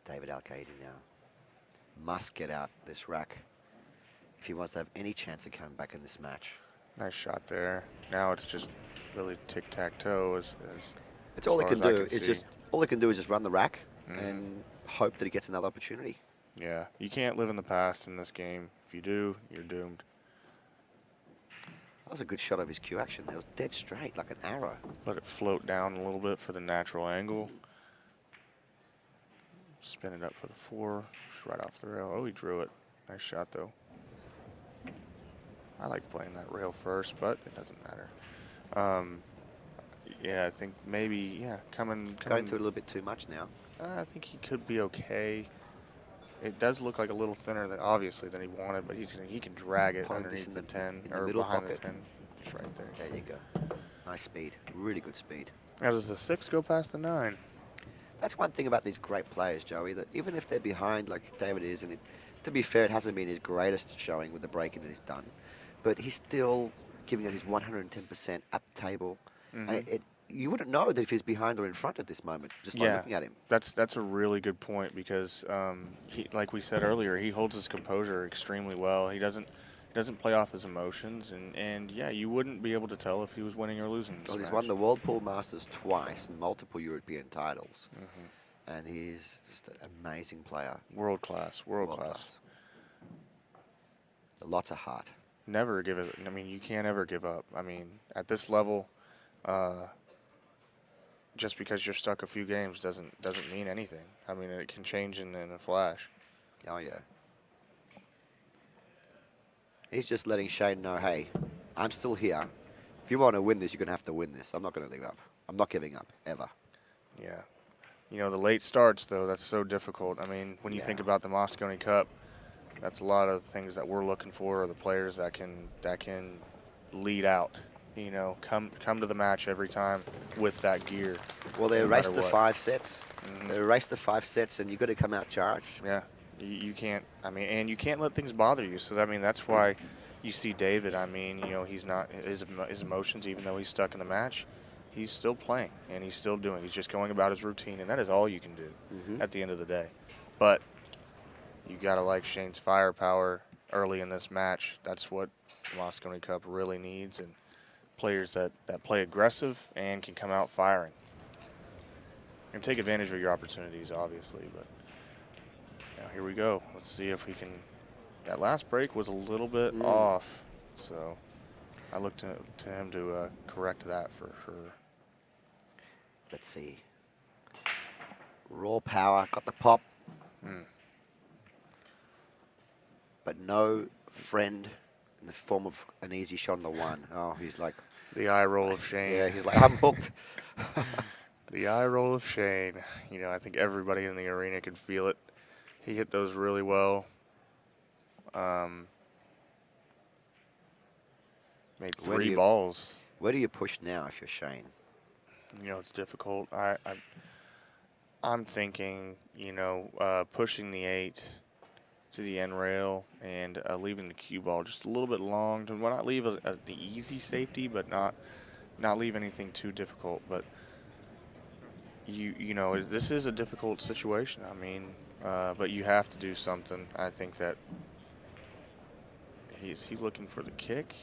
David Alcaide now must get out this rack if he wants to have any chance of coming back in this match. Nice shot there. Now it's just really tic-tac-toe. It's all he can do. All he can do is just run the rack and hope that he gets another opportunity. Yeah, you can't live in the past in this game. If you do, you're doomed. That was a good shot of his cue action. That was dead straight, like an arrow. Let it float down a little bit for the natural angle. Spin it up for the 4. Just right off the rail. Oh, he drew it. Nice shot, though. I like playing that rail first, but it doesn't matter. Yeah, I think maybe, coming. Got into it a little bit too much now. I think he could be okay. It does look like a little thinner than he wanted, but he can drag it underneath the 10 or behind the 10. Just right there. There you go. Nice speed. Really good speed. Now does the 6 go past the 9? That's one thing about these great players, Joey, that even if they're behind like David is, and to be fair, it hasn't been his greatest showing with the breaking that he's done, but he's still giving it his 110% at the table. And you wouldn't know that if he's behind or in front at this moment, just by looking at him. That's a really good point, because he, like we said earlier, he holds his composure extremely well. He doesn't play off his emotions, and yeah, you wouldn't be able to tell if he was winning or losing this match. He's won the World Pool Masters twice and multiple European titles. And he's just an amazing player. World class. Lots of heart. Never give it. I mean, you can't ever give up. I mean, at this level, just because you're stuck a few games doesn't mean anything. I mean, it can change in a flash. Oh, yeah. He's just letting Shane know, hey, I'm still here. If you want to win this, you're going to have to win this. I'm not going to give up. I'm not giving up, ever. Yeah. The late starts, though, that's so difficult. I mean, when you think about the Moscone Cup, that's a lot of things that we're looking for, are the players that can lead out. Come to the match every time with that gear. Well, they raced the 5 sets. They raced the 5 sets, and you've got to come out charged. Yeah. You can't, and you can't let things bother you. So, that's why you see David. He's not, his emotions, even though he's stuck in the match, he's still playing, and he's still doing. He's just going about his routine, and that is all you can do at the end of the day. But you got to like Shane's firepower early in this match. That's what the Moscone Cup really needs, and players that play aggressive and can come out firing. And take advantage of your opportunities, obviously, but now here we go. Let's see if we can. That last break was a little bit off, so I look to him to correct that for sure. Let's see. Raw power, got the pop. But no friend in the form of an easy shot on the 1. Oh, he's like. The eye roll of Shane. Yeah, he's like, I'm hooked. The eye roll of Shane. I think everybody in the arena could feel it. He hit those really well. Made 3 balls. Where do you push now if you're Shane? It's difficult. I'm thinking, pushing the 8 to the end rail and leaving the cue ball just a little bit long to not leave the easy safety, but not leave anything too difficult. But this is a difficult situation. I mean, but you have to do something. I think that he's looking for the kick.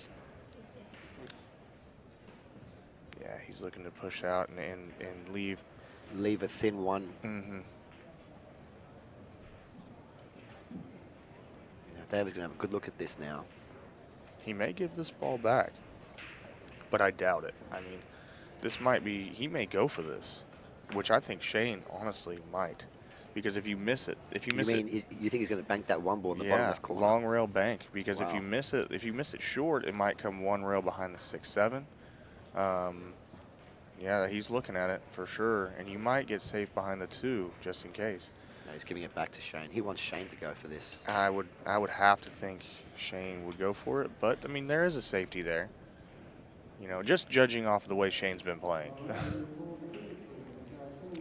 Yeah, he's looking to push out and leave. Leave a thin one. Mm-hmm. Now, David's going to have a good look at this now. He may give this ball back, but I doubt it. I mean, he may go for this, which I think Shane honestly might. Because if you miss it, you think he's going to bank that one ball in the bottom left corner? Long rail bank. Because wow. if you miss it short, it might come one rail behind the 6-7. Yeah, he's looking at it for sure, and you might get safe behind the 2 just in case. No, he's giving it back to Shane. He wants Shane to go for this. I would have to think Shane would go for it, but I mean there is a safety there. Just judging off the way Shane's been playing.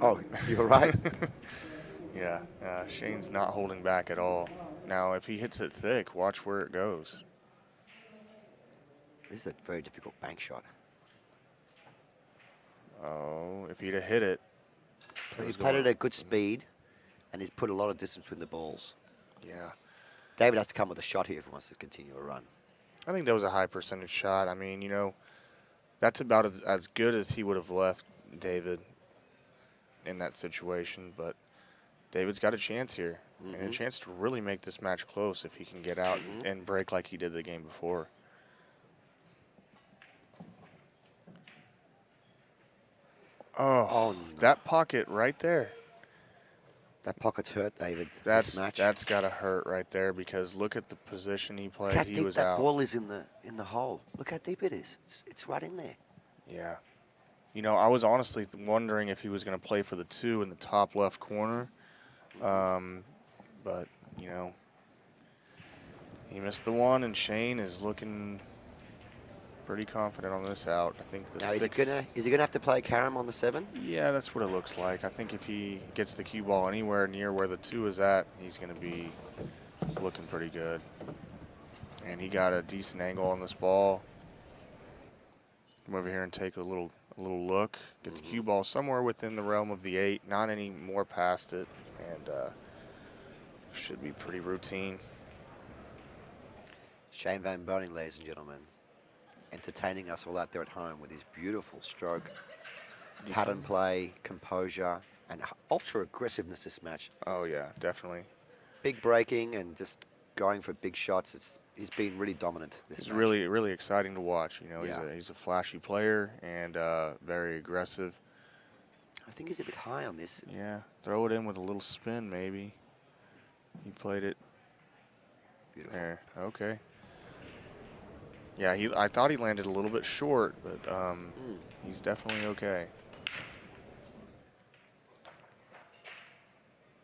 Oh, you're right. Yeah, Shane's not holding back at all. Now, if he hits it thick, watch where it goes. This is a very difficult bank shot. Oh, if he'd have hit it. So he's played it at a good speed, and he's put a lot of distance between the balls. Yeah. David has to come with a shot here if he wants to continue a run. I think that was a high percentage shot. I mean, that's about as good as he would have left David in that situation, but David's got a chance here, and a chance to really make this match close if he can get out and break like he did the game before. Oh, no. That pocket right there. That pocket's hurt, David. That's got to hurt right there because look at the position he played. Look how he deep was that out. ball is in the hole. Look how deep it is. It's right in there. Yeah. I was honestly wondering if he was going to play for the 2 in the top left corner. But, he missed the 1, and Shane is looking pretty confident on this out. I think the now, 6. Is he gonna have to play carom on the 7? Yeah, that's what it looks like. I think if he gets the cue ball anywhere near where the 2 is at, he's going to be looking pretty good. And he got a decent angle on this ball. Come over here and take a little look. Get the cue ball somewhere within the realm of the 8, not any more past it, and should be pretty routine. Shane Van Boening, ladies and gentlemen, entertaining us all out there at home with his beautiful stroke, pattern play, composure, and ultra aggressiveness this match. Oh yeah, definitely. Big breaking and just going for big shots. He's been really dominant this match. Really, really exciting to watch. He's a flashy player and very aggressive. I think he's a bit high on this. Yeah, throw it in with a little spin maybe. He played it. Beautiful. There, okay. Yeah, I thought he landed a little bit short, but he's definitely okay.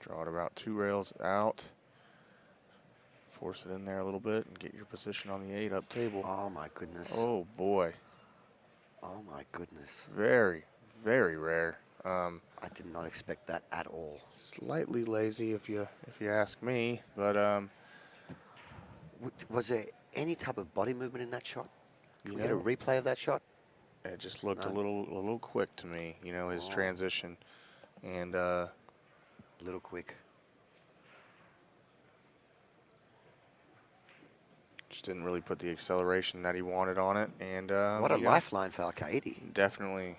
Draw it about 2 rails out. Force it in there a little bit and get your position on the 8 up table. Oh, my goodness. Oh, boy. Oh, my goodness. Very, very rare. I did not expect that at all. Slightly lazy if you ask me, but was there any type of body movement in that shot? Can we get a replay of that shot? It just looked a little quick to me, his transition, and a little quick. just didn't really put the acceleration that he wanted on it. And what a lifeline for Alcaide. Definitely,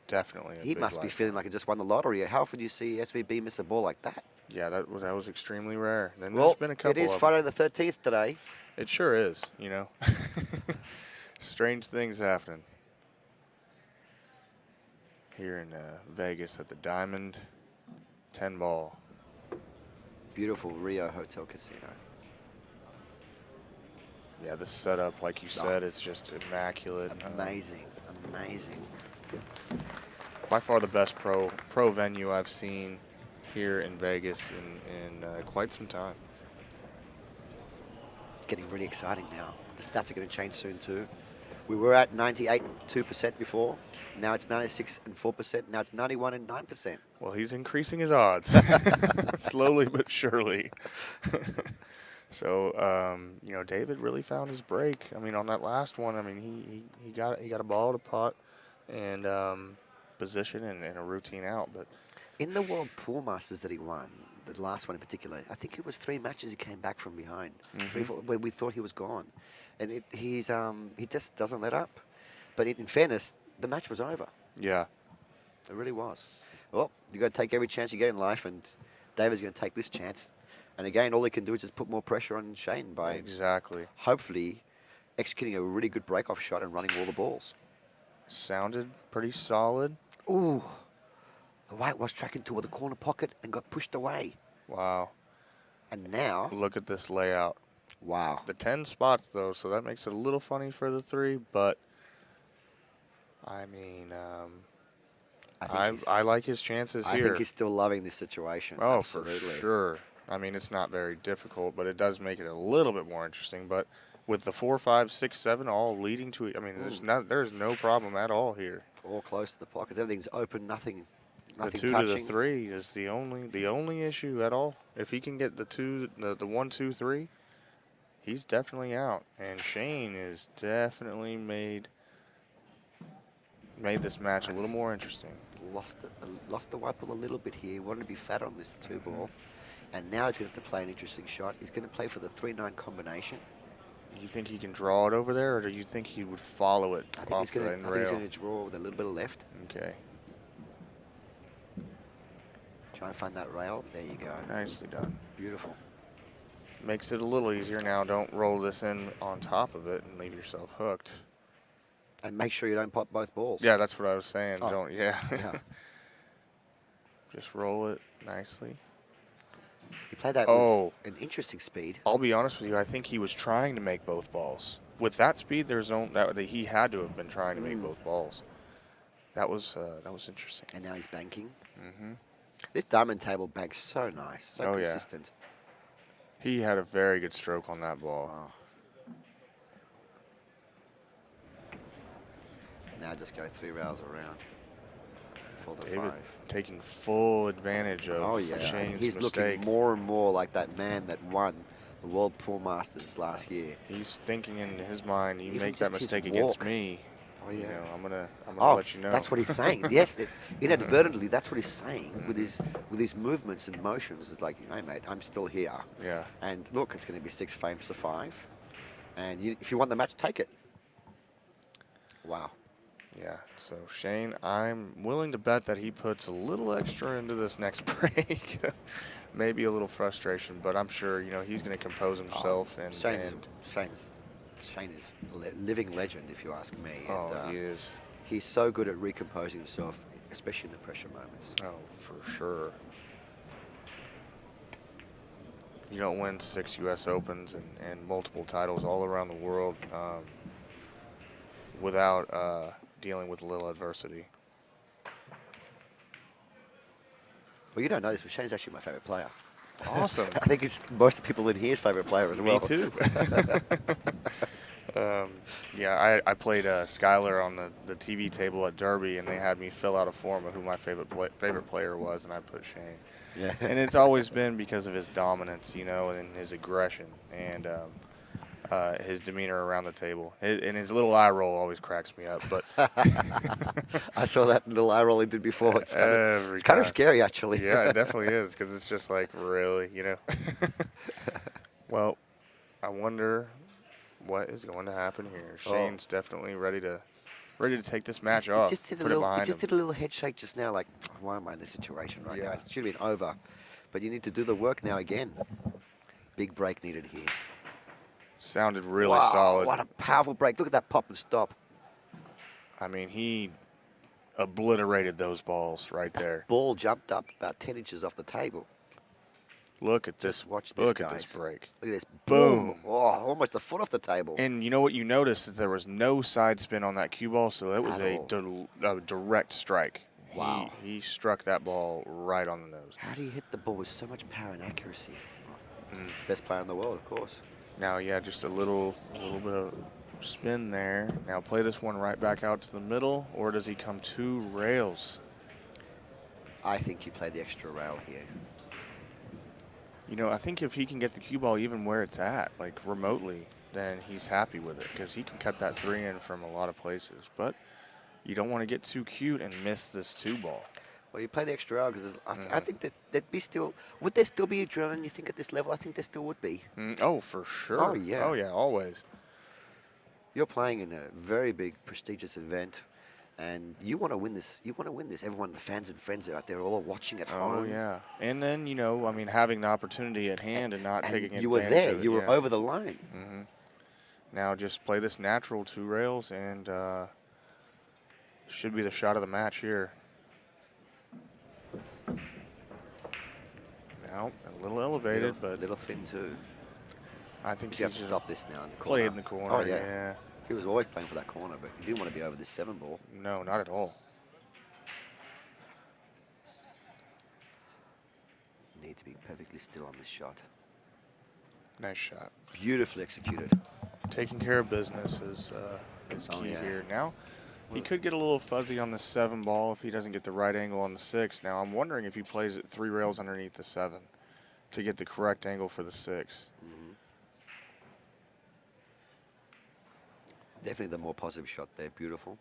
definitely. He must be feeling like he just won the lottery. How often do you see SVB miss a ball like that? Yeah, that was extremely rare. Then Well, there's been a couple. It is Friday the 13th today. It sure is. Strange things happening here in Vegas at the Diamond 10 ball. Beautiful Rio Hotel Casino. Yeah, the setup, like you said, it's just immaculate. Amazing, amazing. By far the best pro venue I've seen here in Vegas in quite some time. It's getting really exciting now. The stats are going to change soon too. We were at 98.2% before. Now it's 96.4%. Now it's 91.9%. Well, he's increasing his odds slowly but surely. So, you know, David really found his break. I mean, on that last one, I mean, he got a ball to pot and position and a routine out. But In the World Pool Masters that he won, the last one in particular, I think it was 3 matches he came back from behind. 3, 4, where we thought he was gone. And he just doesn't let up. But in fairness, the match was over. yeah, It really was. Well, you got to take every chance you get in life, and David's going to take this chance. And again, all he can do is just put more pressure on Shane by exactly. hopefully executing a really good break-off shot and running all the balls. Sounded pretty solid. Ooh, the white was tracking toward the corner pocket and got pushed away. Wow. And now, Look at this layout. wow. The 10 spots, though, so that makes it a little funny for the 3, but I mean, I like his chances I here. think he's still loving this situation. Oh, Absolutely. for sure. I mean, it's not very difficult, but it does make it a little bit more interesting. But with the 4, 5, 6, 7 all leading to it, I mean, there's no problem at all here. All close to the pockets. Everything's open. Nothing The 2 touching. to the 3 is the only issue at all. If he can get the 1, 2, 3, he's definitely out. And Shane is definitely made this match a little more interesting. Lost the white ball a little bit here. He wanted to be fat on this 2 ball. And now he's going to have to play an interesting shot. He's going to play for the 3-9 combination. Do you think he can draw it over there, or do you think he would follow it I think off he's the going end to rail? draw with a little bit of left. Okay. Try and find that rail. There you go. Nicely done. Beautiful. Makes it a little easier now. Don't roll this in on top of it and leave yourself hooked. And make sure you don't pop both balls. Yeah, that's what I was saying. Oh. Don't, yeah. Yeah. Just roll it nicely. He played that Oh. with an interesting speed. I'll be honest with you. I think he was trying to make both balls. With that speed, he had to have been trying to make both balls. That was interesting. And now he's banking. Mm-hmm. This diamond table banks so nice, so Oh, yeah. consistent. He had a very good stroke on that ball. Wow. Now just go 3 rails around for the David 5. taking full advantage of Oh yeah, Shane's he's mistake. looking more and more like that man that won the World Pool Masters last year. He's thinking in his mind, you Even make that just his mistake against walk. me. Oh yeah. You know, I'm gonna let you know. That's what he's saying. Yes, inadvertently, that's what he's saying with his movements and motions. It's like, hey mate, I'm still here. Yeah. And look, it's going to be 6 frames to 5, and if you want the match, take it. Wow. Yeah. So Shane, I'm willing to bet that he puts a little extra into this next break. Maybe a little frustration, but I'm sure he's going to compose himself Shane is a living legend, if you ask me. Oh, And, he is. He's so good at recomposing himself, especially in the pressure moments. Oh, for sure. You don't win 6 U.S. Opens and multiple titles all around the world without dealing with a little adversity. Well, you don't know this, but Shane's actually my favorite player. Awesome. I think it's most people in here's favorite player as well. Me too. Yeah, I played Skylar on the TV table at Derby, and they had me fill out a form of who my favorite player was, and I put Shane. Yeah. And it's always been because of his dominance, and his aggression, and his demeanor around the table. And his little eye roll always cracks me up. But I saw that little eye roll he did before. It's kind of scary, actually. Yeah, it definitely is, because it's just like, really, Well, I wonder what is going to happen here. Shane's definitely ready to take this match off. Put it behind him. Just did a little head shake just now, like, why am I in this situation right now? It should have been over. But you need to do the work now again. Big break needed here. Sounded really solid. What a powerful break. Look at that pop and stop. I mean, he obliterated those balls right there. Ball jumped up about 10 inches off the table. Look at this. Watch this, Look guys. at this break. Look at this. Boom. Oh, almost a foot off the table. And you know what you noticed is there was no side spin on that cue ball, so it was a direct strike. Wow. He struck that ball right on the nose. How do you hit the ball with so much power and accuracy? Best player in the world, of course. Now, yeah, just a little bit of spin there. Now play this one right back out to the middle, or does he come 2 rails? I think you play the extra rail here. You know, I think if he can get the cue ball even where it's at, like remotely, then he's happy with it because he can cut that 3 in from a lot of places. But you don't want to get too cute and miss this 2 ball. Well, you play the extra rail because I think that there'd be still. Would there still be adrenaline? You think at this level? I think there still would be. Oh, for sure. Oh yeah. Oh yeah, always. You're playing in a very big, prestigious event, and you want to win this. You want to win this. Everyone, the fans and friends are out there, all watching at home. Oh yeah. And then, you know, I mean, having the opportunity at hand and not taking advantage you were there. of it, You were yeah. over the line. Now just play this natural 2 rails, and should be the shot of the match here. Now a little elevated, but little thin too. I think You have he's to stop this now in the corner. played in the corner. Oh yeah. He was always playing for that corner, but he didn't want to be over this 7 ball. No, not at all. Need to be perfectly still on this shot. Nice shot. Beautifully executed. Taking care of business is key here. Now, he could get a little fuzzy on the 7 ball if he doesn't get the right angle on the 6. Now, I'm wondering if he plays it 3 rails underneath the 7 to get the correct angle for the 6. Definitely the more positive shot there. Beautiful.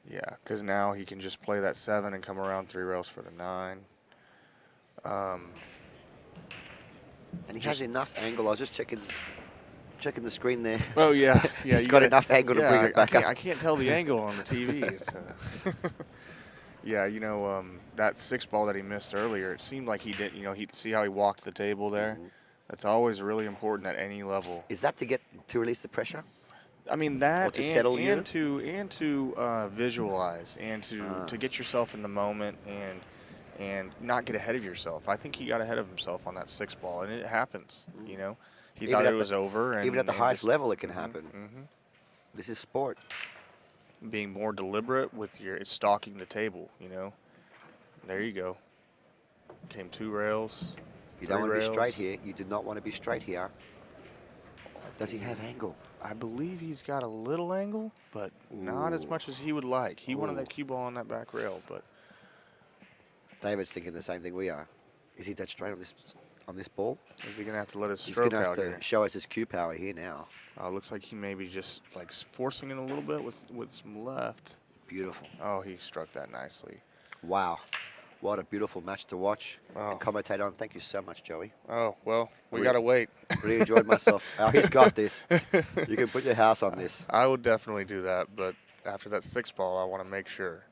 Yeah, because now he can just play that 7 and come around 3 rails for the 9. And he has enough angle. I was just checking the screen there. Oh yeah, yeah. He's got enough angle to bring it back up. I can't tell the angle on the TV. It's, yeah, you know, that 6 ball that he missed earlier, it seemed like he did. You know, he see how he walked the table there. That's always really important at any level. Is that to release the pressure? I mean that, or to settle you? and to visualize and to get yourself in the moment and not get ahead of yourself. I think he got ahead of himself on that 6 ball, and it happens. You know, he thought it was over. And, even at the highest just, level, it can happen. This is sport. Being more deliberate with your stalking the table. You know, there you go. Came 2 rails. You don't want to be straight here. You do not want to be straight here. Does he have angle? I believe he's got a little angle, but not as much as he would like. He wanted that cue ball on that back rail, but David's thinking the same thing we are. Is he that straight on this ball? is he gonna have to let his He's stroke going to out have to here? show us his cue power here now. Looks like he may be just like forcing it a little bit with some left. Beautiful. Oh, he struck that nicely. Wow. What a beautiful match to watch Oh. and commentate on. Thank you so much, Joey. Oh, well, we got to wait. Really enjoyed myself. Oh, he's got this. You can put your house on this. I would definitely do that, but after that 6 ball, I want to make sure.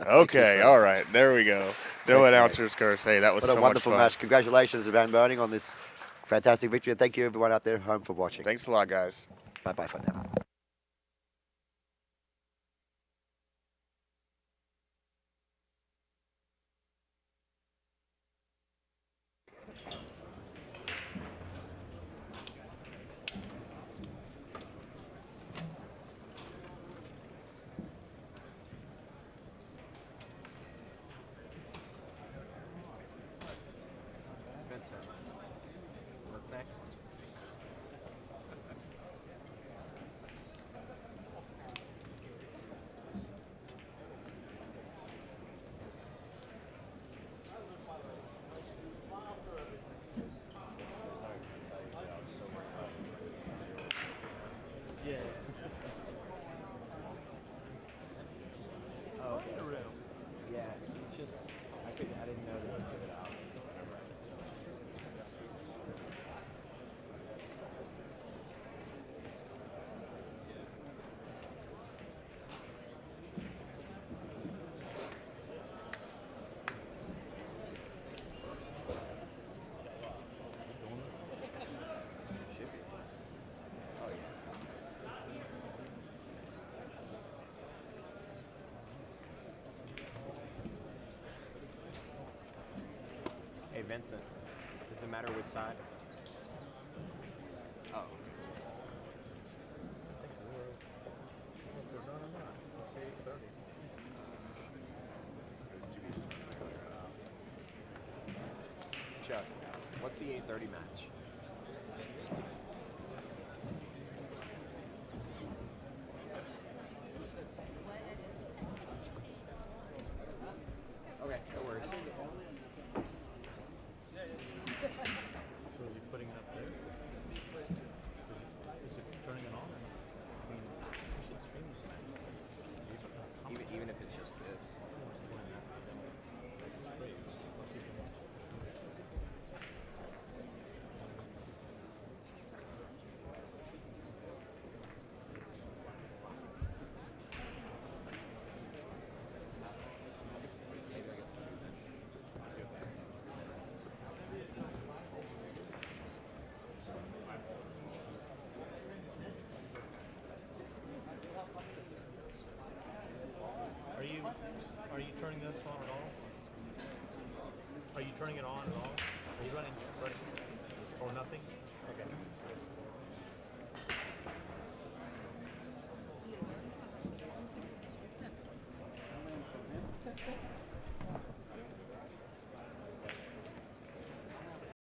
Okay, all right, there we go. No announcer's curse. Hey, that was What so a much wonderful fun. match. Congratulations to Van Boening on this fantastic victory. And thank you, everyone out there home, for watching. Thanks a lot, guys. Bye-bye for now. What's next? Yeah. Oh, in the room. Yeah, it's just I didn't know that you took it out. Hey Vincent, does it matter which side? Oh. Chuck, what's the 8:30 match? turning it on at all? Are you running or nothing? Okay.